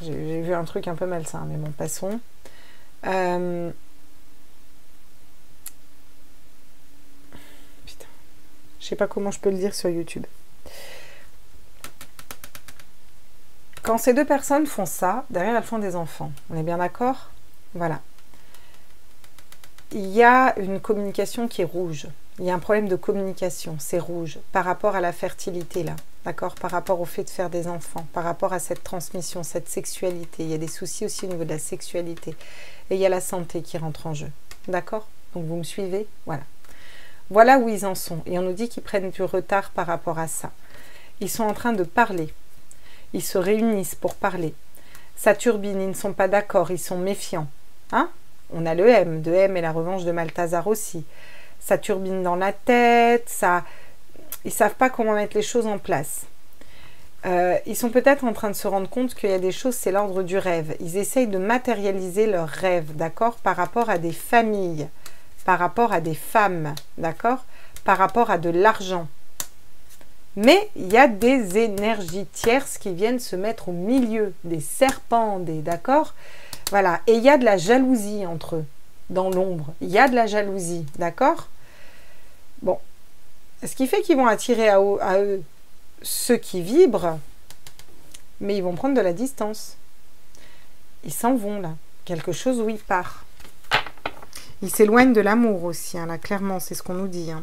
j'ai vu un truc un peu malsain, mais bon, passons. Putain, je sais pas comment je peux le dire sur YouTube. Quand ces deux personnes font ça, derrière elles font des enfants. On est bien d'accord? Voilà. Il y a une communication qui est rouge. Il y a un problème de communication, c'est rouge, par rapport à la fertilité là. D'accord? Par rapport au fait de faire des enfants, par rapport à cette transmission, cette sexualité. Il y a des soucis aussi au niveau de la sexualité. Et il y a la santé qui rentre en jeu. D'accord? Donc vous me suivez? Voilà. Voilà où ils en sont. Et on nous dit qu'ils prennent du retard par rapport à ça. Ils sont en train de parler. Ils se réunissent pour parler. Ça turbine, ils ne sont pas d'accord, ils sont méfiants. Hein? On a le M, de M et la revanche de Malthazar aussi. Ça turbine dans la tête, ça... ils ne savent pas comment mettre les choses en place. Ils sont peut-être en train de se rendre compte qu'il y a des choses, c'est l'ordre du rêve. Ils essayent de matérialiser leurs rêves, d'accord? Par rapport à des familles, par rapport à des femmes, d'accord? Par rapport à de l'argent. Mais il y a des énergies tierces qui viennent se mettre au milieu, des serpents, d'accord? Voilà, et il y a de la jalousie entre eux, dans l'ombre. Il y a de la jalousie, d'accord? Bon, ce qui fait qu'ils vont attirer à eux ceux qui vibrent, mais ils vont prendre de la distance. Ils s'en vont, là. Quelque chose où ils partent. Ils s'éloignent de l'amour aussi, hein, là, clairement, c'est ce qu'on nous dit, hein.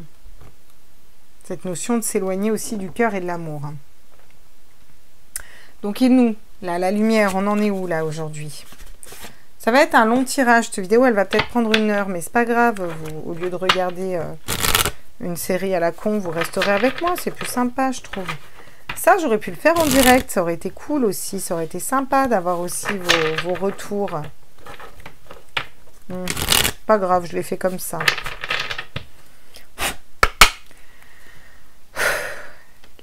Cette notion de s'éloigner aussi du cœur et de l'amour. Donc, et nous, là, la lumière, on en est où, là, aujourd'hui? Ça va être un long tirage. Cette vidéo, elle va peut-être prendre 1 heure, mais c'est pas grave. Vous, au lieu de regarder une série à la con, vous resterez avec moi. C'est plus sympa, je trouve. Ça, j'aurais pu le faire en direct. Ça aurait été cool aussi. Ça aurait été sympa d'avoir aussi vos retours. Pas grave, je l'ai fait comme ça.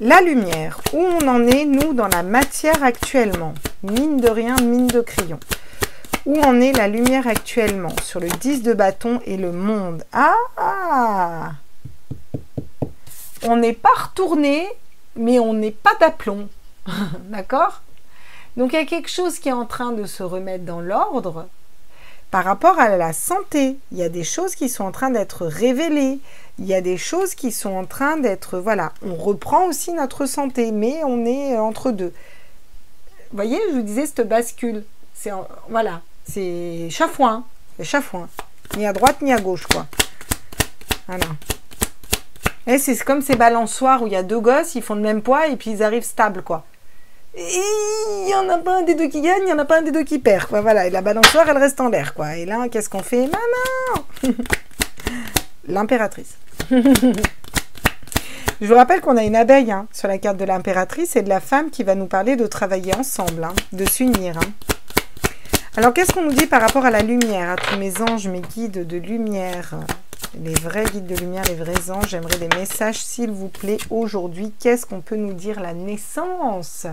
La lumière, où on en est, nous, dans la matière actuellement. Mine de rien, mine de crayon. Où en est la lumière actuellement sur le 10 de bâton et le monde? Ah! On n'est pas retourné, mais on n'est pas d'aplomb. D'accord? Donc, il y a quelque chose qui est en train de se remettre dans l'ordre par rapport à la santé. Il y a des choses qui sont en train d'être révélées. Il y a des choses qui sont en train d'être... Voilà, on reprend aussi notre santé, mais on est entre deux. Vous voyez, je vous disais, cette bascule. Voilà, c'est chafouin. C'est chafouin. Ni à droite, ni à gauche, quoi. Voilà. Et c'est comme ces balançoires où il y a 2 gosses, ils font le même poids et puis ils arrivent stables, quoi. Et il n'y en a pas un des deux qui gagne, il n'y en a pas un des deux qui perd, quoi. Voilà, et la balançoire, elle reste en l'air, quoi. Et là, qu'est-ce qu'on fait? Maman! L'impératrice. Je vous rappelle qu'on a une abeille hein, sur la carte de l'impératrice et de la femme qui va nous parler de travailler ensemble, hein, de s'unir. Hein. Alors, qu'est-ce qu'on nous dit par rapport à la lumière? À tous mes anges, mes guides de lumière, les vrais guides de lumière, les vrais anges, j'aimerais des messages, s'il vous plaît, aujourd'hui. Qu'est-ce qu'on peut nous dire? La naissance.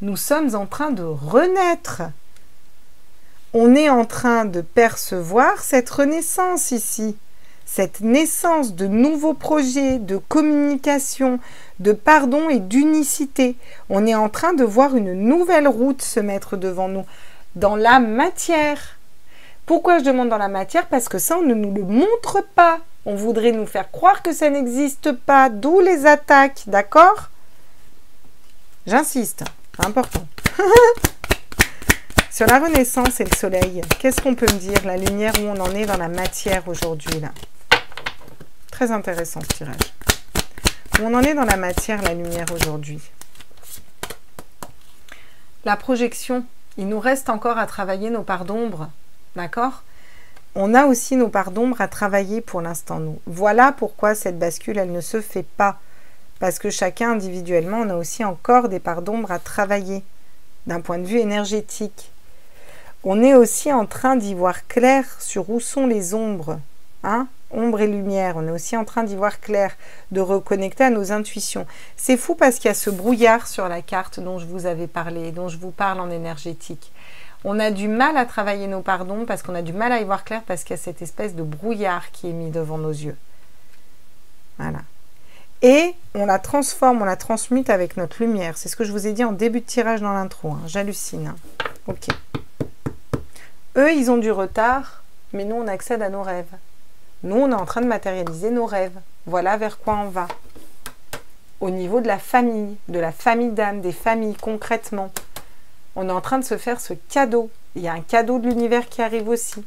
Nous sommes en train de renaître. On est en train de percevoir cette renaissance ici. Cette naissance de nouveaux projets, de communication, de pardon et d'unicité. On est en train de voir une nouvelle route se mettre devant nous, dans la matière. Pourquoi je demande dans la matière? Parce que ça, on ne nous le montre pas. On voudrait nous faire croire que ça n'existe pas, d'où les attaques, d'accord? J'insiste, c'est important. Sur la renaissance et le soleil, qu'est-ce qu'on peut me dire? La lumière, où on en est dans la matière aujourd'hui, là. Très intéressant ce tirage. Où on en est dans la matière, la lumière aujourd'hui. La projection, il nous reste encore à travailler nos parts d'ombre, d'accord? On a aussi nos parts d'ombre à travailler pour l'instant, nous. Voilà pourquoi cette bascule, elle ne se fait pas. Parce que chacun individuellement, on a aussi encore des parts d'ombre à travailler, d'un point de vue énergétique. On est aussi en train d'y voir clair sur où sont les ombres, hein? ombre et lumière. On est aussi en train d'y voir clair, de reconnecter à nos intuitions. C'est fou parce qu'il y a ce brouillard sur la carte dont je vous avais parlé, dont je vous parle en énergétique. On a du mal à travailler nos pardons parce qu'on a du mal à y voir clair parce qu'il y a cette espèce de brouillard qui est mis devant nos yeux. Voilà. Et on la transforme, on la transmute avec notre lumière. C'est ce que je vous ai dit en début de tirage dans l'intro. Hein. J'hallucine. Hein. Ok. Eux, ils ont du retard, mais nous, on accède à nos rêves. Nous, on est en train de matérialiser nos rêves. Voilà vers quoi on va. Au niveau de la famille d'âme, des familles, concrètement. On est en train de se faire ce cadeau. Il y a un cadeau de l'univers qui arrive aussi.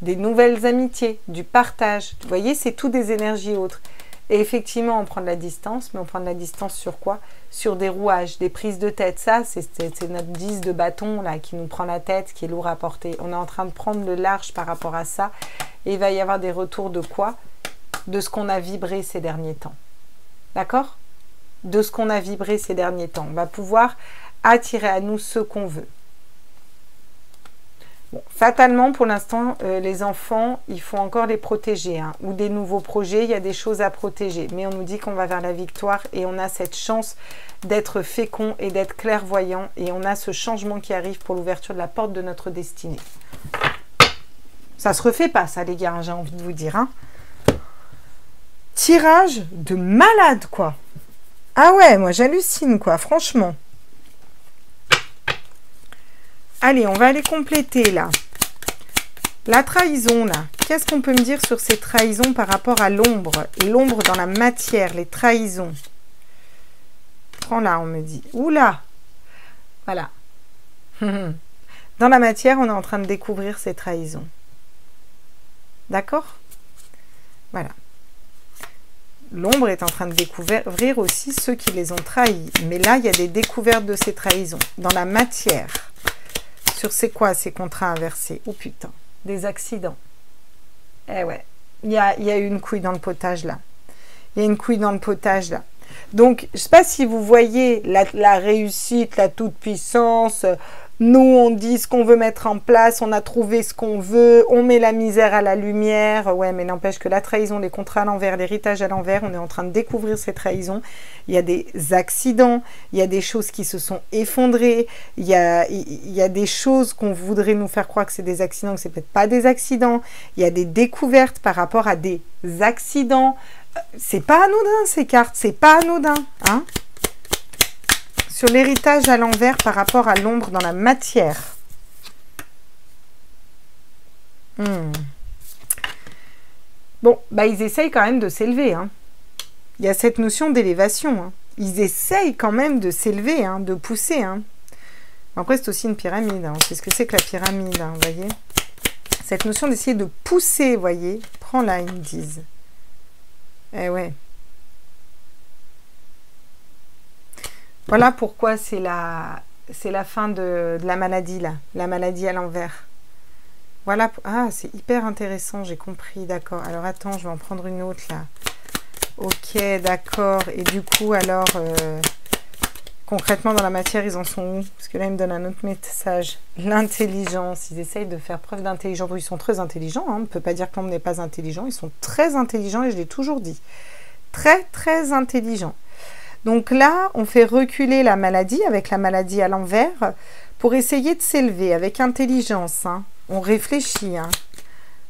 Des nouvelles amitiés, du partage. Vous voyez, c'est tout des énergies autres. Et effectivement, on prend de la distance, mais on prend de la distance sur quoi? Sur des rouages, des prises de tête. Ça, c'est notre 10 de bâton là, qui nous prend la tête, qui est lourd à porter. On est en train de prendre le large par rapport à ça. Et il va y avoir des retours de quoi? De ce qu'on a vibré ces derniers temps. D'accord? De ce qu'on a vibré ces derniers temps. On va pouvoir attirer à nous ce qu'on veut. Bon, fatalement, pour l'instant, les enfants, il faut encore les protéger. Hein, ou des nouveaux projets, il y a des choses à protéger. Mais on nous dit qu'on va vers la victoire et on a cette chance d'être fécond et d'être clairvoyant. Et on a ce changement qui arrive pour l'ouverture de la porte de notre destinée. Ça se refait pas, ça, les gars, hein, j'ai envie de vous dire. Hein. Tirage de malade, quoi. Ah ouais, moi, j'hallucine, quoi, franchement. Allez, on va aller compléter, là. La trahison, là. Qu'est-ce qu'on peut me dire sur ces trahisons par rapport à l'ombre? L'ombre dans la matière, les trahisons. Prends-la, on me dit. Oula! Voilà. Dans la matière, on est en train de découvrir ces trahisons. D'accord? Voilà. L'ombre est en train de découvrir aussi ceux qui les ont trahis. Mais là, il y a des découvertes de ces trahisons. Dans la matière. Sur c'est quoi ces contrats inversés? Oh putain, des accidents. Eh ouais, il y a eu une couille dans le potage là. Il y a une couille dans le potage là. Donc, je ne sais pas si vous voyez la réussite, la toute-puissance. Nous, on dit ce qu'on veut mettre en place, on a trouvé ce qu'on veut, on met la misère à la lumière. Ouais, mais n'empêche que la trahison, les contrats à l'envers, l'héritage à l'envers, on est en train de découvrir ces trahisons. Il y a des accidents, il y a des choses qui se sont effondrées, il y a des choses qu'on voudrait nous faire croire que c'est des accidents, que c'est peut-être pas des accidents. Il y a des découvertes par rapport à des accidents. C'est pas anodin ces cartes, c'est pas anodin, hein. Sur l'héritage à l'envers par rapport à l'ombre dans la matière. Bon, bah ils essayent quand même de s'élever. Hein. Il y a cette notion d'élévation. Hein. Ils essayent quand même de s'élever, hein, de pousser. Hein. Après, c'est aussi une pyramide. Hein. On sait ce que c'est que la pyramide, hein, vous voyez. Cette notion d'essayer de pousser, vous voyez. Prends-la, ils me disent. Eh ouais. Voilà pourquoi c'est la fin de la maladie, là. La maladie à l'envers. Voilà. Ah, c'est hyper intéressant, j'ai compris, d'accord. Alors, attends, je vais en prendre une autre, là. Ok, d'accord. Et du coup, alors, concrètement, dans la matière, ils en sont où? Parce que là, ils me donnent un autre message. L'intelligence. Ils essayent de faire preuve d'intelligence. Ils sont très intelligents. Hein. On ne peut pas dire qu'on n'est pas intelligent. Ils sont très intelligents et je l'ai toujours dit. Très, très intelligents. Donc là, on fait reculer la maladie avec la maladie à l'envers pour essayer de s'élever avec intelligence. Hein. On réfléchit. Hein.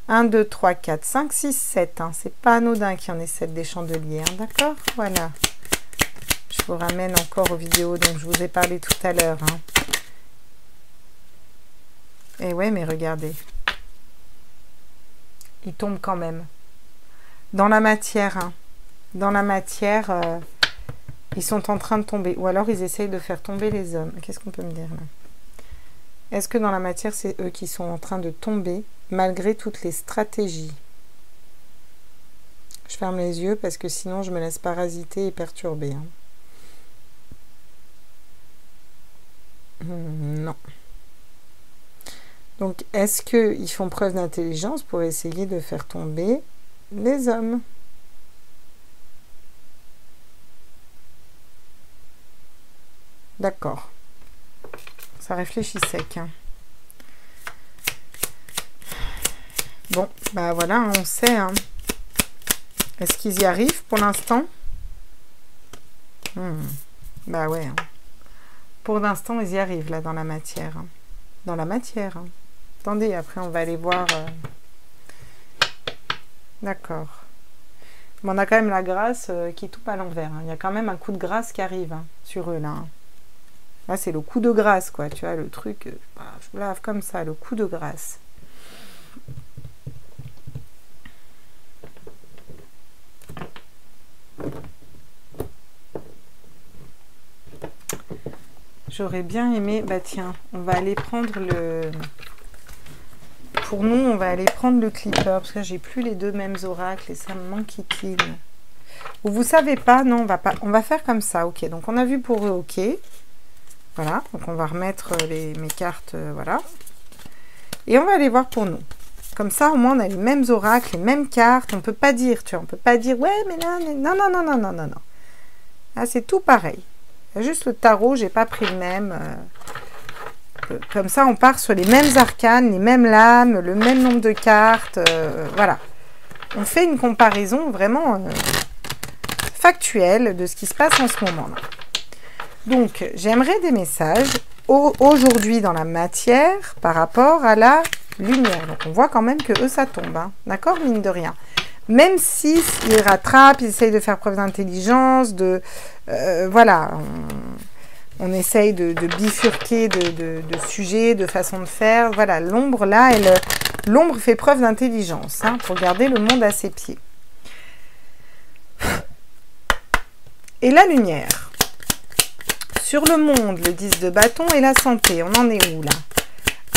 1, 2, 3, 4, 5, 6, 7. Hein. C'est pas anodin qu'il y en ait 7 des chandeliers. Hein. D'accord? Voilà. Je vous ramène encore aux vidéos dont je vous ai parlé tout à l'heure. Hein. Et ouais, mais regardez. Il tombe quand même. Dans la matière. Hein. Dans la matière... ils sont en train de tomber. Ou alors, ils essayent de faire tomber les hommes. Qu'est-ce qu'on peut me dire là? Est-ce que dans la matière, c'est eux qui sont en train de tomber, malgré toutes les stratégies? Je ferme les yeux, parce que sinon, je me laisse parasiter et perturber. Hein. Non. Donc, est-ce qu'ils font preuve d'intelligence pour essayer de faire tomber les hommes? D'accord. Ça réfléchit sec. Hein. Bon, bah voilà, on sait. Hein. Est-ce qu'ils y arrivent pour l'instant? Bah ouais. Hein. Pour l'instant, ils y arrivent, là, dans la matière. Hein. Dans la matière. Hein. Attendez, après, on va aller voir... D'accord. Mais on a quand même la grâce qui tombe à l'envers. Hein. Il y a quand même un coup de grâce qui arrive hein, sur eux, là. Hein. Là, c'est le coup de grâce, quoi. Tu vois, le truc... je lave comme ça, le coup de grâce. J'aurais bien aimé... Bah tiens, on va aller prendre le... Pour nous, on va aller prendre le clipper, parce que j'ai plus les deux mêmes oracles et ça me manque qui. Vous savez pas, non, on va faire comme ça, ok. Donc on a vu pour eux, ok. Voilà, donc on va remettre mes cartes, voilà. Et on va aller voir pour nous. Comme ça, au moins, on a les mêmes oracles, les mêmes cartes. On peut pas dire, tu vois, on peut pas dire, ouais, mais là, non, non, non, non, non, non, non. Là, c'est tout pareil. Il y a juste le tarot, j'ai pas pris le même. Comme ça, on part sur les mêmes arcanes, les mêmes lames, le même nombre de cartes. Voilà. On fait une comparaison vraiment factuelle de ce qui se passe en ce moment-là. Donc, j'aimerais des messages aujourd'hui dans la matière par rapport à la lumière. Donc, on voit quand même que eux, ça tombe. Hein. D'accord, mine de rien. Même s'ils rattrapent, ils essayent de faire preuve d'intelligence, de... voilà... On essaye de bifurquer de sujets, de façon de faire. Voilà, l'ombre, là, l'ombre fait preuve d'intelligence hein, pour garder le monde à ses pieds. Et la lumière. Sur le monde, le 10 de bâton et la santé. On en est où, là?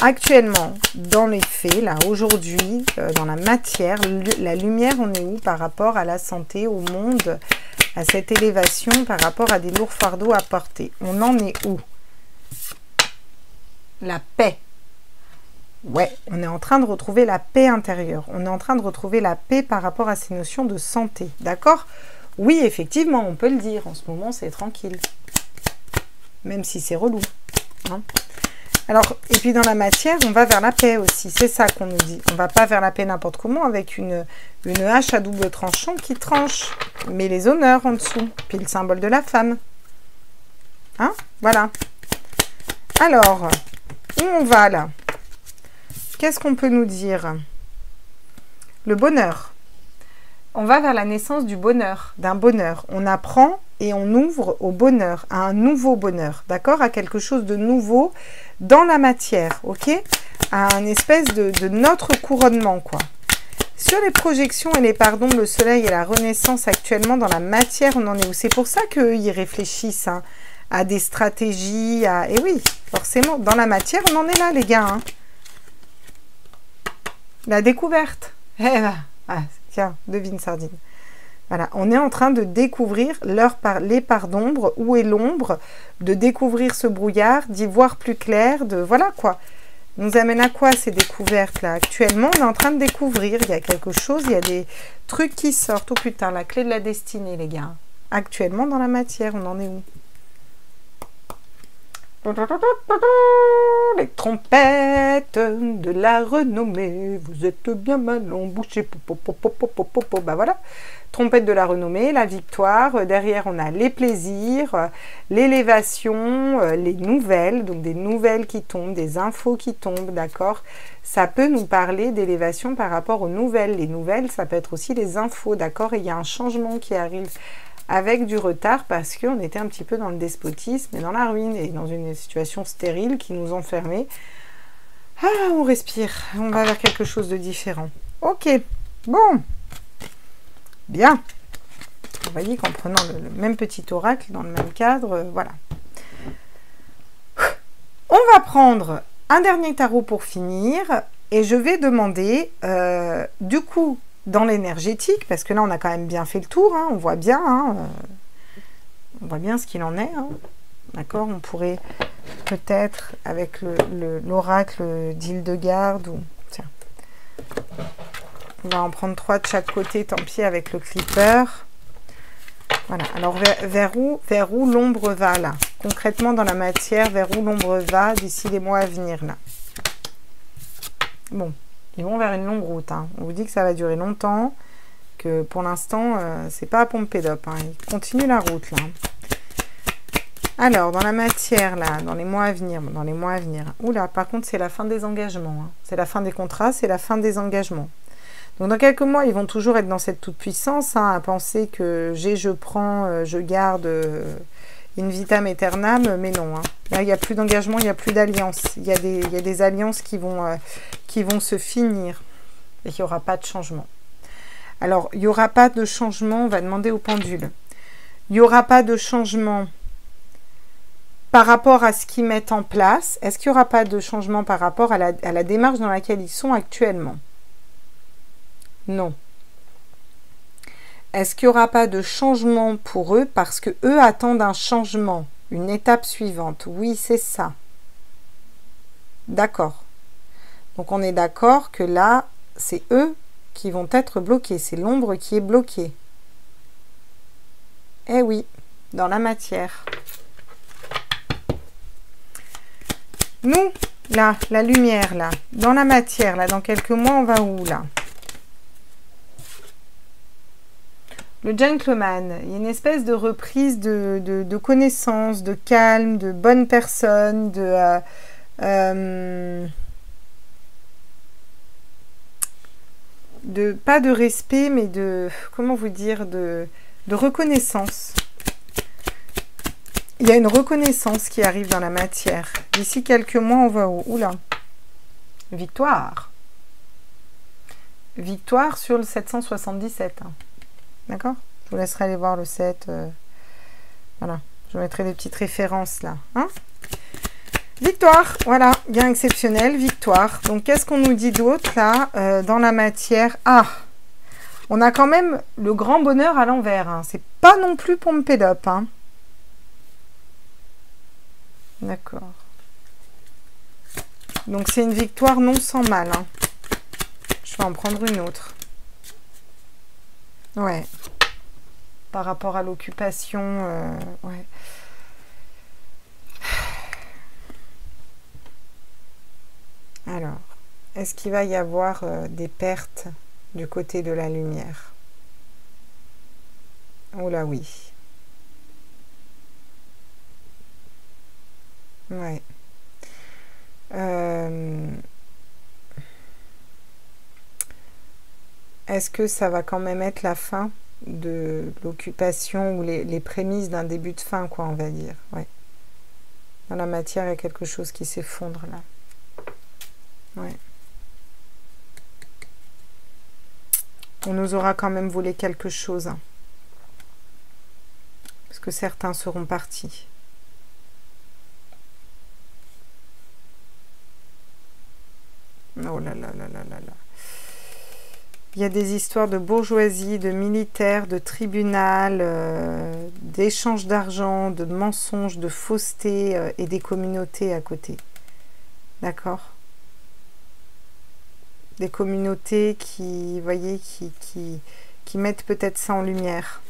Actuellement, dans les faits, là, aujourd'hui, dans la matière, la lumière, on est où par rapport à la santé, au monde, à cette élévation, par rapport à des lourds fardeaux à porter? On en est où? La paix. Ouais, on est en train de retrouver la paix intérieure. On est en train de retrouver la paix par rapport à ces notions de santé. D'accord? Oui, effectivement, on peut le dire. En ce moment, c'est tranquille. Même si c'est relou. Hein? Alors, et puis dans la matière, on va vers la paix aussi. C'est ça qu'on nous dit. On ne va pas vers la paix n'importe comment avec une hache à double tranchant qui tranche. Mais les honneurs en dessous. Puis le symbole de la femme. Hein? Voilà. Alors, où on va là? Qu'est-ce qu'on peut nous dire? Le bonheur. On va vers la naissance du bonheur, d'un bonheur. On apprend et on ouvre au bonheur, à un nouveau bonheur, d'accord? À quelque chose de nouveau dans la matière, ok? À une espèce de notre couronnement, quoi. Sur les projections et les pardons, le soleil et la renaissance actuellement dans la matière, on en est où? C'est pour ça qu'ils réfléchissent hein, à des stratégies, à... Et oui, forcément, dans la matière, on en est là, les gars. Hein. La découverte. Eh ben, ah, tiens, devine sardine. Voilà, on est en train de découvrir les parts d'ombre, où est l'ombre, de découvrir ce brouillard, d'y voir plus clair, de voilà quoi. Nous amène à quoi ces découvertes-là? Actuellement, on est en train de découvrir, il y a quelque chose, il y a des trucs qui sortent. Oh putain, la clé de la destinée, les gars. Actuellement, dans la matière, on en est où? Les trompettes de la renommée, vous êtes bien mal embouchés. Bah voilà, trompette de la renommée, la victoire. Derrière, on a les plaisirs, l'élévation, les nouvelles, donc des nouvelles qui tombent, des infos qui tombent, d'accord? Ça peut nous parler d'élévation par rapport aux nouvelles. Les nouvelles, ça peut être aussi les infos, d'accord? Et il y a un changement qui arrive avec du retard parce qu'on était un petit peu dans le despotisme et dans la ruine et dans une situation stérile qui nous enfermait. Ah, on respire, on va vers quelque chose de différent. Ok, bon, bien. Vous voyez qu'en prenant le même petit oracle dans le même cadre, voilà. On va prendre un dernier tarot pour finir et je vais demander, du coup, dans l'énergétique, parce que là on a quand même bien fait le tour, hein, on voit bien, hein, on voit bien ce qu'il en est, hein, d'accord? On pourrait peut-être avec l'oracle d'Hildegarde, ou tiens, on va en prendre 3 de chaque côté, tant pis avec le clipper. Voilà, alors vers où l'ombre va là? Concrètement dans la matière, vers où l'ombre va d'ici les mois à venir là? Bon. Ils vont vers une longue route. Hein. On vous dit que ça va durer longtemps, que pour l'instant, c'est pas à pomper d'op. Hein. Il continue la route, là. Alors, dans la matière, là, dans les mois à venir, Oula, par contre, c'est la fin des engagements. Hein. C'est la fin des contrats, c'est la fin des engagements. Donc, dans quelques mois, ils vont toujours être dans cette toute-puissance, hein, à penser que j'ai, je prends, je garde, in vitam aeternam, mais non. Hein. Là, il n'y a plus d'engagement, il n'y a plus d'alliance. Il y a des alliances qui vont se finir et il n'y aura pas de changement. Alors, il n'y aura pas de changement, on va demander au pendule. Il n'y aura pas de changement par rapport à ce qu'ils mettent en place. Est-ce qu'il n'y aura pas de changement par rapport à la démarche dans laquelle ils sont actuellement? Non. Est-ce qu'il n'y aura pas de changement pour eux parce que eux attendent un changement, une étape suivante? Oui, c'est ça. D'accord. Donc, on est d'accord que là, c'est eux qui vont être bloqués. C'est l'ombre qui est bloquée. Eh oui, dans la matière. Nous, là, la lumière, là, dans la matière, là, dans quelques mois, on va où, là? Le gentleman, il y a une espèce de reprise de connaissance, de calme, de bonne personne, pas de respect, mais de, comment vous dire, de reconnaissance. Il y a une reconnaissance qui arrive dans la matière. D'ici quelques mois, on va où? Oula. Victoire. Victoire sur le 777. Hein. D'accord? Je vous laisserai aller voir le 7. Voilà. Je mettrai des petites références là. Hein? Victoire. Voilà. Bien exceptionnel. Victoire. Donc, qu'est-ce qu'on nous dit d'autre là dans la matière? Ah! On a quand même le grand bonheur à l'envers. Hein. C'est pas non plus pompé d'op. Hein. D'accord. Donc, c'est une victoire non sans mal. Hein. Je vais en prendre une autre. Ouais. Par rapport à l'occupation, ouais. Alors, est-ce qu'il va y avoir des pertes du côté de la lumière? Oh là oui. Ouais. Est-ce que ça va quand même être la fin de l'occupation ou les prémices d'un début de fin, quoi, on va dire. Ouais. Dans la matière, il y a quelque chose qui s'effondre, là. Ouais. On nous aura quand même volé quelque chose. Hein. Parce que certains seront partis. Oh là là là là là là. Il y a des histoires de bourgeoisie, de militaires, de tribunal, d'échanges d'argent, de mensonges, de fausseté et des communautés à côté. D'accord? Des communautés qui, vous voyez, qui mettent peut-être ça en lumière.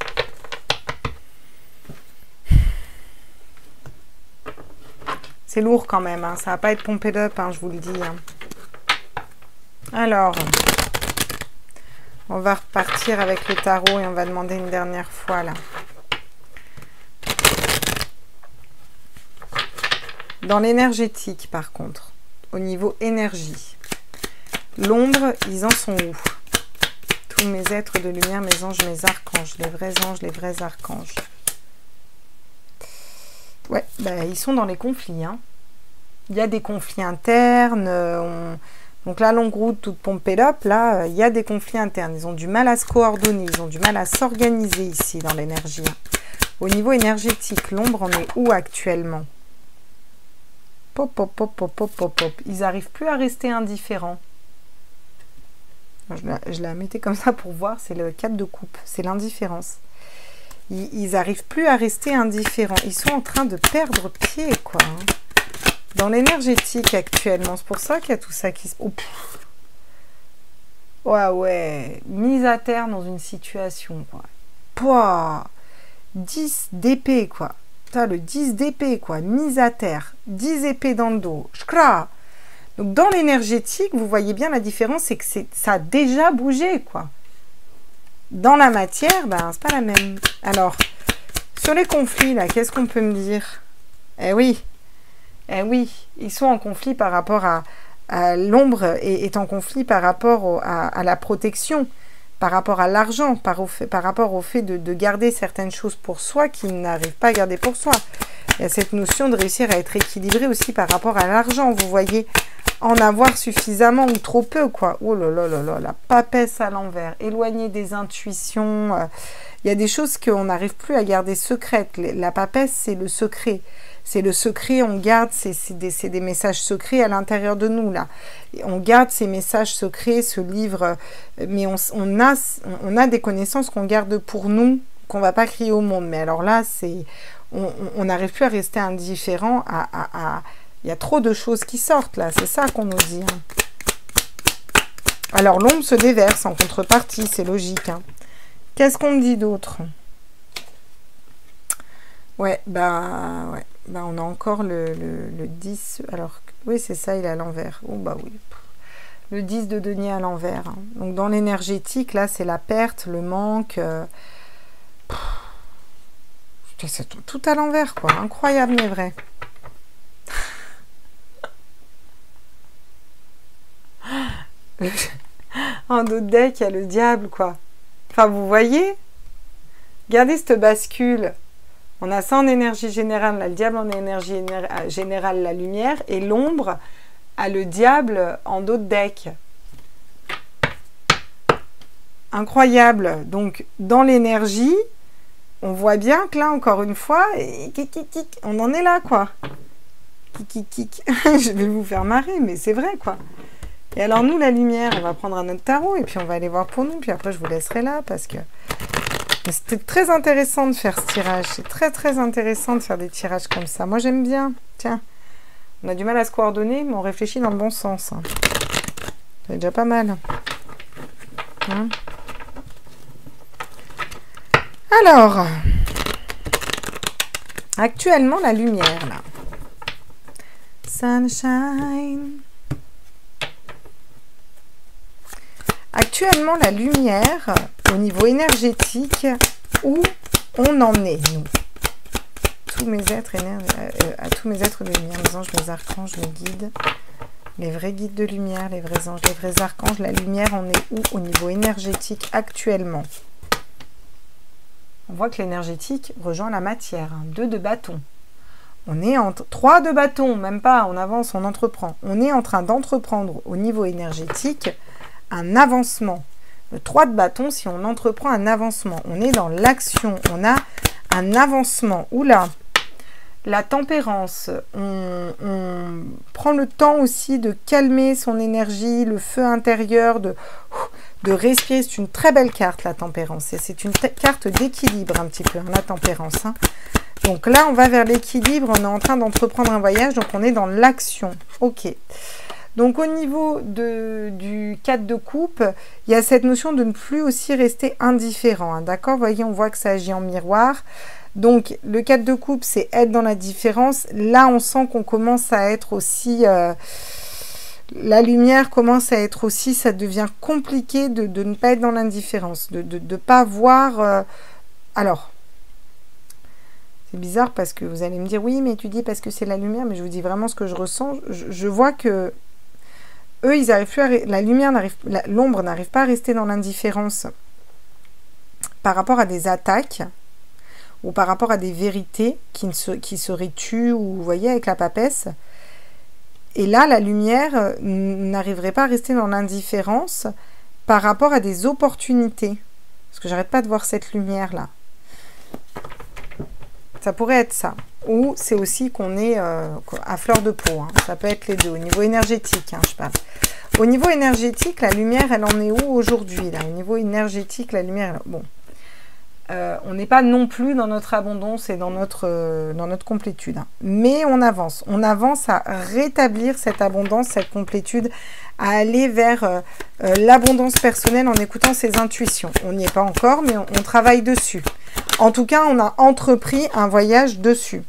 C'est lourd quand même, hein. Ça va pas être pompé d'up, hein, je vous le dis. Hein. Alors... on va repartir avec le tarot et on va demander une dernière fois là. Dans l'énergétique par contre, au niveau énergie, l'ombre, ils en sont où? Tous mes êtres de lumière, mes anges, mes archanges, les vrais anges, les vrais archanges. Ouais, bah, ils sont dans les conflits. Hein. Il y a des conflits internes, donc la longue route toute pompée up, là, il y a des conflits internes. Ils ont du mal à se coordonner, ils ont du mal à s'organiser ici dans l'énergie. Au niveau énergétique, l'ombre en est où actuellement? Pop, pop, pop, pop, pop, pop, pop. Ils n'arrivent plus à rester indifférents. Je la mettais comme ça pour voir, c'est le 4 de coupe, c'est l'indifférence. Ils n'arrivent plus à rester indifférents. Ils sont en train de perdre pied, quoi. Hein. Dans l'énergétique actuellement, c'est pour ça qu'il y a tout ça qui se... Oh, ouais, ouais. Mise à terre dans une situation, quoi. Pouah, 10 d'épée, quoi. T'as le 10 d'épée, quoi. Mise à terre. 10 épées dans le dos. Shkra. Donc, dans l'énergétique, vous voyez bien la différence, c'est que ça a déjà bougé, quoi. Dans la matière, ben, c'est pas la même. Alors, sur les conflits, là, qu'est-ce qu'on peut me dire? Eh oui, ils sont en conflit par rapport à l'ombre est en conflit par rapport à la protection, par rapport à l'argent, par rapport au fait de garder certaines choses pour soi qu'ils n'arrivent pas à garder pour soi. Il y a cette notion de réussir à être équilibré aussi par rapport à l'argent, vous voyez, en avoir suffisamment ou trop peu, quoi. Oh là là là là, la papesse à l'envers, éloigner des intuitions. Il y a des choses qu'on n'arrive plus à garder secrètes. La papesse, c'est le secret. C'est le secret, on garde, c'est des messages secrets à l'intérieur de nous, là. On garde ces messages secrets, ce livre, mais on a des connaissances qu'on garde pour nous, qu'on ne va pas crier au monde. Mais alors là, on n'arrive plus à rester indifférent il y a trop de choses qui sortent, là. C'est ça qu'on nous dit. Hein. Alors, l'ombre se déverse en contrepartie, c'est logique. Hein. Qu'est-ce qu'on me dit d'autre? Ouais, on a encore le 10. Alors, oui, c'est ça, il est à l'envers. Oh, bah oui. Le 10 de denier à l'envers. Hein. Donc, dans l'énergétique, là, c'est la perte, le manque. C'est tout à l'envers, quoi. Incroyable, mais vrai. En dos de deck, il y a le diable, quoi. Enfin, vous voyez? Regardez cette bascule. On a ça en énergie générale, là, le diable en énergie générale, la lumière, et l'ombre a le diable en dos de deck. Incroyable. Donc, dans l'énergie, on voit bien que là, encore une fois, on en est là, quoi. Je vais vous faire marrer, mais c'est vrai, quoi. Et alors, nous, la lumière, on va prendre un autre tarot, et puis on va aller voir pour nous, puis après, je vous laisserai là, parce que c'était très intéressant de faire ce tirage. C'est très, très intéressant de faire des tirages comme ça. Moi, j'aime bien. Tiens, on a du mal à se coordonner, mais on réfléchit dans le bon sens. Hein. C'est déjà pas mal. Hein? Alors, actuellement, la lumière, là. Sunshine. Actuellement, la lumière, au niveau énergétique, où on en est, nous. Tous mes êtres à tous mes êtres de lumière, mes anges, mes archanges, mes guides, les vrais guides de lumière, les vrais anges, les vrais archanges, la lumière, on est où au niveau énergétique actuellement? On voit que l'énergétique rejoint la matière. 2 de bâton. On est entre 3 de bâton, même pas, on avance, on entreprend. On est en train d'entreprendre au niveau énergétique un avancement. Le 3 de bâton, si on entreprend un avancement, on est dans l'action, on a un avancement. Oula, la tempérance, on prend le temps aussi de calmer son énergie, le feu intérieur, de respirer. C'est une très belle carte, la tempérance. C'est une carte d'équilibre un petit peu, hein, la tempérance. Hein. Donc là, on va vers l'équilibre, on est en train d'entreprendre un voyage, donc on est dans l'action. Ok. Donc au niveau du 4 de coupe, il y a cette notion de ne plus aussi rester indifférent. Hein, d'accord? Vous voyez, on voit que ça agit en miroir. Donc le 4 de coupe, c'est être dans la différence. Là, on sent qu'on commence à être aussi... la lumière commence à être aussi... Ça devient compliqué de ne pas être dans l'indifférence. De ne pas voir... alors... C'est bizarre parce que vous allez me dire, oui, mais tu dis parce que c'est la lumière, mais je vous dis vraiment ce que je ressens. Je vois que eux, ils n'arrivent plus à... La lumière n'arrive... L'ombre n'arrive pas à rester dans l'indifférence par rapport à des attaques ou par rapport à des vérités qui seraient tues, ou vous voyez, avec la papesse. Et là, la lumière n'arriverait pas à rester dans l'indifférence par rapport à des opportunités. Parce que j'arrête pas de voir cette lumière-là. Ça pourrait être ça. Ou c'est aussi qu'on est à fleur de peau. Hein. Ça peut être les deux. Au niveau énergétique, hein, je parle. Au niveau énergétique, la lumière, elle en est où aujourd'hui? Au niveau énergétique, la lumière... Bon. On n'est pas non plus dans notre abondance et dans notre complétude. Hein. Mais on avance. On avance à rétablir cette abondance, cette complétude, à aller vers l'abondance personnelle en écoutant ses intuitions. On n'y est pas encore, mais on travaille dessus. En tout cas, on a entrepris un voyage dessus.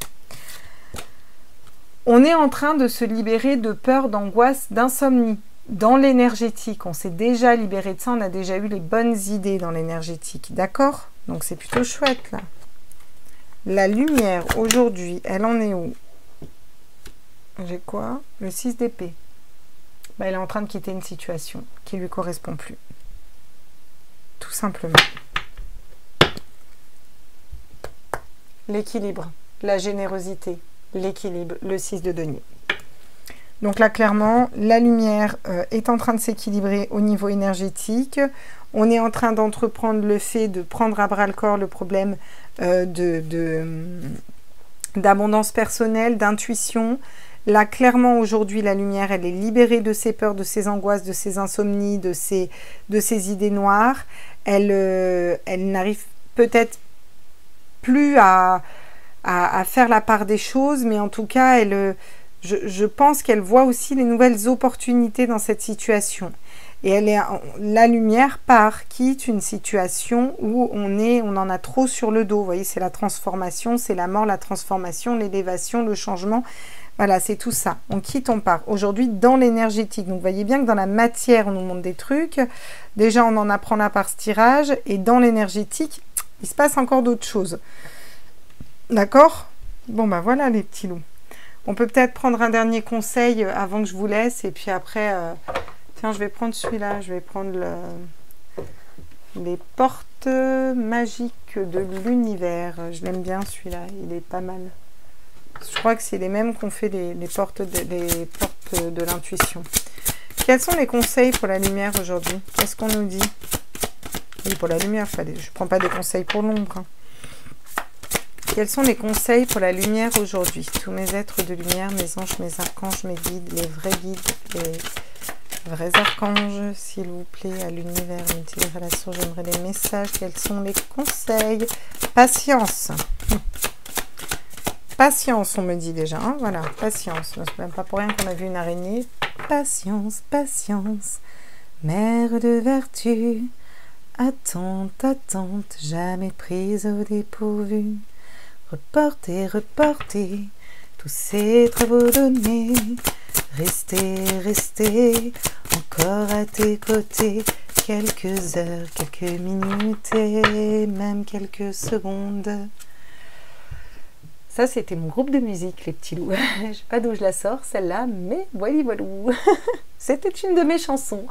On est en train de se libérer de peur, d'angoisse, d'insomnie. dans l'énergétique, on s'est déjà libéré de ça, on a déjà eu les bonnes idées dans l'énergétique, d'accord? Donc c'est plutôt chouette là. La lumière aujourd'hui, elle en est où? J'ai quoi? Le 6 d'épée. Bah, elle est en train de quitter une situation qui ne lui correspond plus. Tout simplement. L'équilibre, la générosité, l'équilibre, le 6 de denier. Donc là, clairement, la lumière est en train de s'équilibrer au niveau énergétique. On est en train d'entreprendre le fait de prendre à bras le corps le problème d'abondance personnelle, d'intuition. Là, clairement, aujourd'hui, la lumière, elle est libérée de ses peurs, de ses angoisses, de ses insomnies, de ses idées noires. Elle n'arrive peut-être plus à faire la part des choses, mais en tout cas, je pense qu'elle voit aussi les nouvelles opportunités dans cette situation. Et la lumière quitte une situation où on en a trop sur le dos. Vous voyez, c'est la transformation, c'est la mort, la transformation, l'élévation, le changement. Voilà, c'est tout ça. On quitte, on part. Aujourd'hui, dans l'énergétique. Donc, vous voyez bien que dans la matière, on nous montre des trucs. Déjà, on en apprend là par ce tirage. Et dans l'énergétique, il se passe encore d'autres choses. D'accord? Bon, ben voilà, les petits loups. On peut peut-être prendre un dernier conseil avant que je vous laisse. Et puis après, tiens, je vais prendre celui-là. Je vais prendre les portes magiques de l'univers. Je l'aime bien, celui-là. Il est pas mal. Je crois que c'est les mêmes qu'on fait les portes de l'intuition. Quels sont les conseils pour la lumière aujourd'hui? Qu'est-ce qu'on nous dit? Oui, pour la lumière, je ne prends pas des conseils pour l'ombre. Hein. Quels sont les conseils pour la lumière aujourd'hui? Tous mes êtres de lumière, mes anges, mes archanges, mes guides, les vrais guides, les vrais archanges, s'il vous plaît, à l'univers, multi-relation, j'aimerais des messages. Quels sont les conseils? Patience. Patience, on me dit déjà. Hein, voilà, patience. C'est même pas pour rien qu'on a vu une araignée. Patience, patience, mère de vertu. Attente, attente, jamais prise au dépourvu. Reportez, reportez tous ces travaux donnés. Restez, restez, encore à tes côtés. Quelques heures, quelques minutes et même quelques secondes. Ça, c'était mon groupe de musique, les petits loups. Je ne sais pas d'où je la sors, celle-là, mais voilà, voilà. C'était une de mes chansons.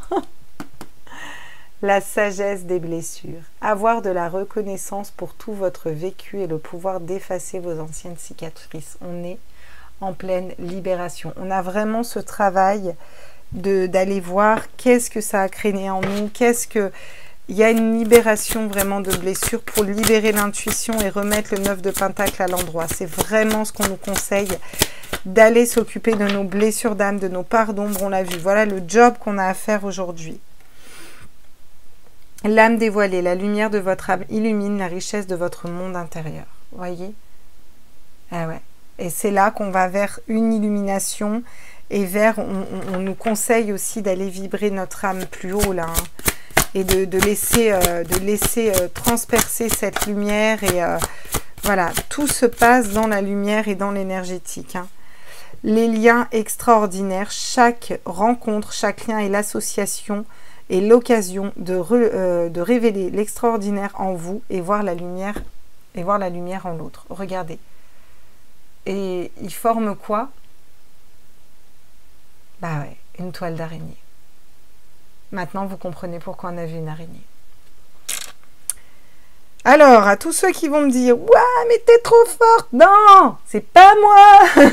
La sagesse des blessures. Avoir de la reconnaissance pour tout votre vécu et le pouvoir d'effacer vos anciennes cicatrices. On est en pleine libération. On a vraiment ce travail d'aller voir qu'est-ce que ça a créé en nous, il y a une libération vraiment de blessures pour libérer l'intuition et remettre le 9 de pentacle à l'endroit. C'est vraiment ce qu'on nous conseille, d'aller s'occuper de nos blessures d'âme, de nos parts d'ombre, on l'a vu. Voilà le job qu'on a à faire aujourd'hui. L'âme dévoilée, la lumière de votre âme illumine la richesse de votre monde intérieur. Voyez? Ah ouais. Et c'est là qu'on va vers une illumination et on nous conseille aussi d'aller vibrer notre âme plus haut là. Hein. Et de laisser transpercer cette lumière. Et voilà, tout se passe dans la lumière et dans l'énergétique. Hein. Les liens extraordinaires, chaque rencontre, chaque lien est l'association et l'occasion de révéler l'extraordinaire en vous et voir la lumière en l'autre. Regardez. Et il forme quoi? Bah ouais, une toile d'araignée. Maintenant, vous comprenez pourquoi on a vu une araignée. Alors, à tous ceux qui vont me dire « Ouah, mais t'es trop forte !» Non, c'est pas moi.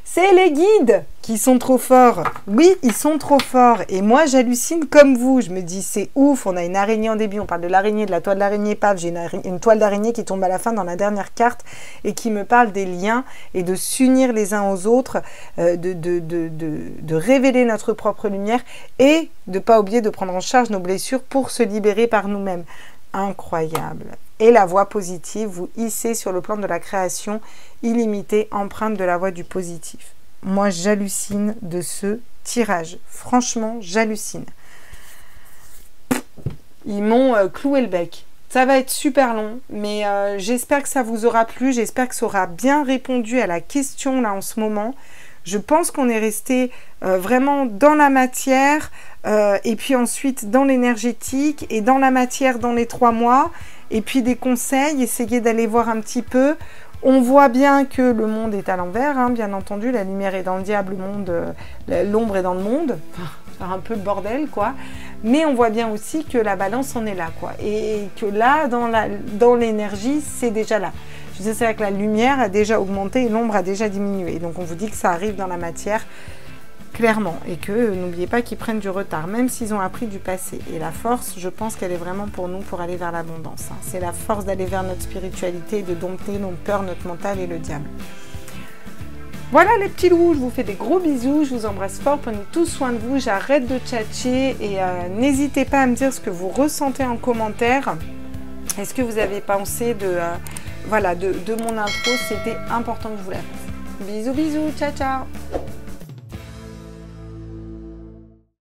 C'est les guides qui sont trop forts. Oui, ils sont trop forts. Et moi, j'hallucine comme vous. Je me dis, c'est ouf, on a une araignée en début. On parle de l'araignée, de la toile d'araignée, paf. J'ai une toile d'araignée qui tombe à la fin dans la dernière carte et qui me parle des liens et de s'unir les uns aux autres, de révéler notre propre lumière et de ne pas oublier de prendre en charge nos blessures pour se libérer par nous-mêmes. Incroyable. Et la voie positive, vous hissez sur le plan de la création illimitée, empreinte de la voie du positif. Moi, j'hallucine de ce tirage. Franchement, j'hallucine. Ils m'ont cloué le bec. Ça va être super long, mais j'espère que ça vous aura plu. J'espère que ça aura bien répondu à la question là en ce moment. Je pense qu'on est resté vraiment dans la matière et puis ensuite dans l'énergétique et dans la matière dans les 3 mois. Et puis des conseils, essayez d'aller voir un petit peu. On voit bien que le monde est à l'envers, hein, bien entendu. La lumière est dans le diable, l'ombre est dans le monde. Enfin, un peu le bordel, quoi. Mais on voit bien aussi que la balance en est là, quoi. Et que là, dans l'énergie, c'est déjà là. Je disais, c'est vrai que la lumière a déjà augmenté et l'ombre a déjà diminué. Donc on vous dit que ça arrive dans la matière, clairement. Et que n'oubliez pas qu'ils prennent du retard, même s'ils ont appris du passé. Et la force, je pense qu'elle est vraiment pour nous, pour aller vers l'abondance. Hein. C'est la force d'aller vers notre spiritualité, de dompter nos peurs, notre mental et le diable. Voilà les petits loups, je vous fais des gros bisous, je vous embrasse fort, prenez tous soin de vous, j'arrête de tchatcher et n'hésitez pas à me dire ce que vous ressentez en commentaire. Est-ce que vous avez pensé de mon intro, c'était important que je vous la fasse. Bisous, bisous, ciao, ciao.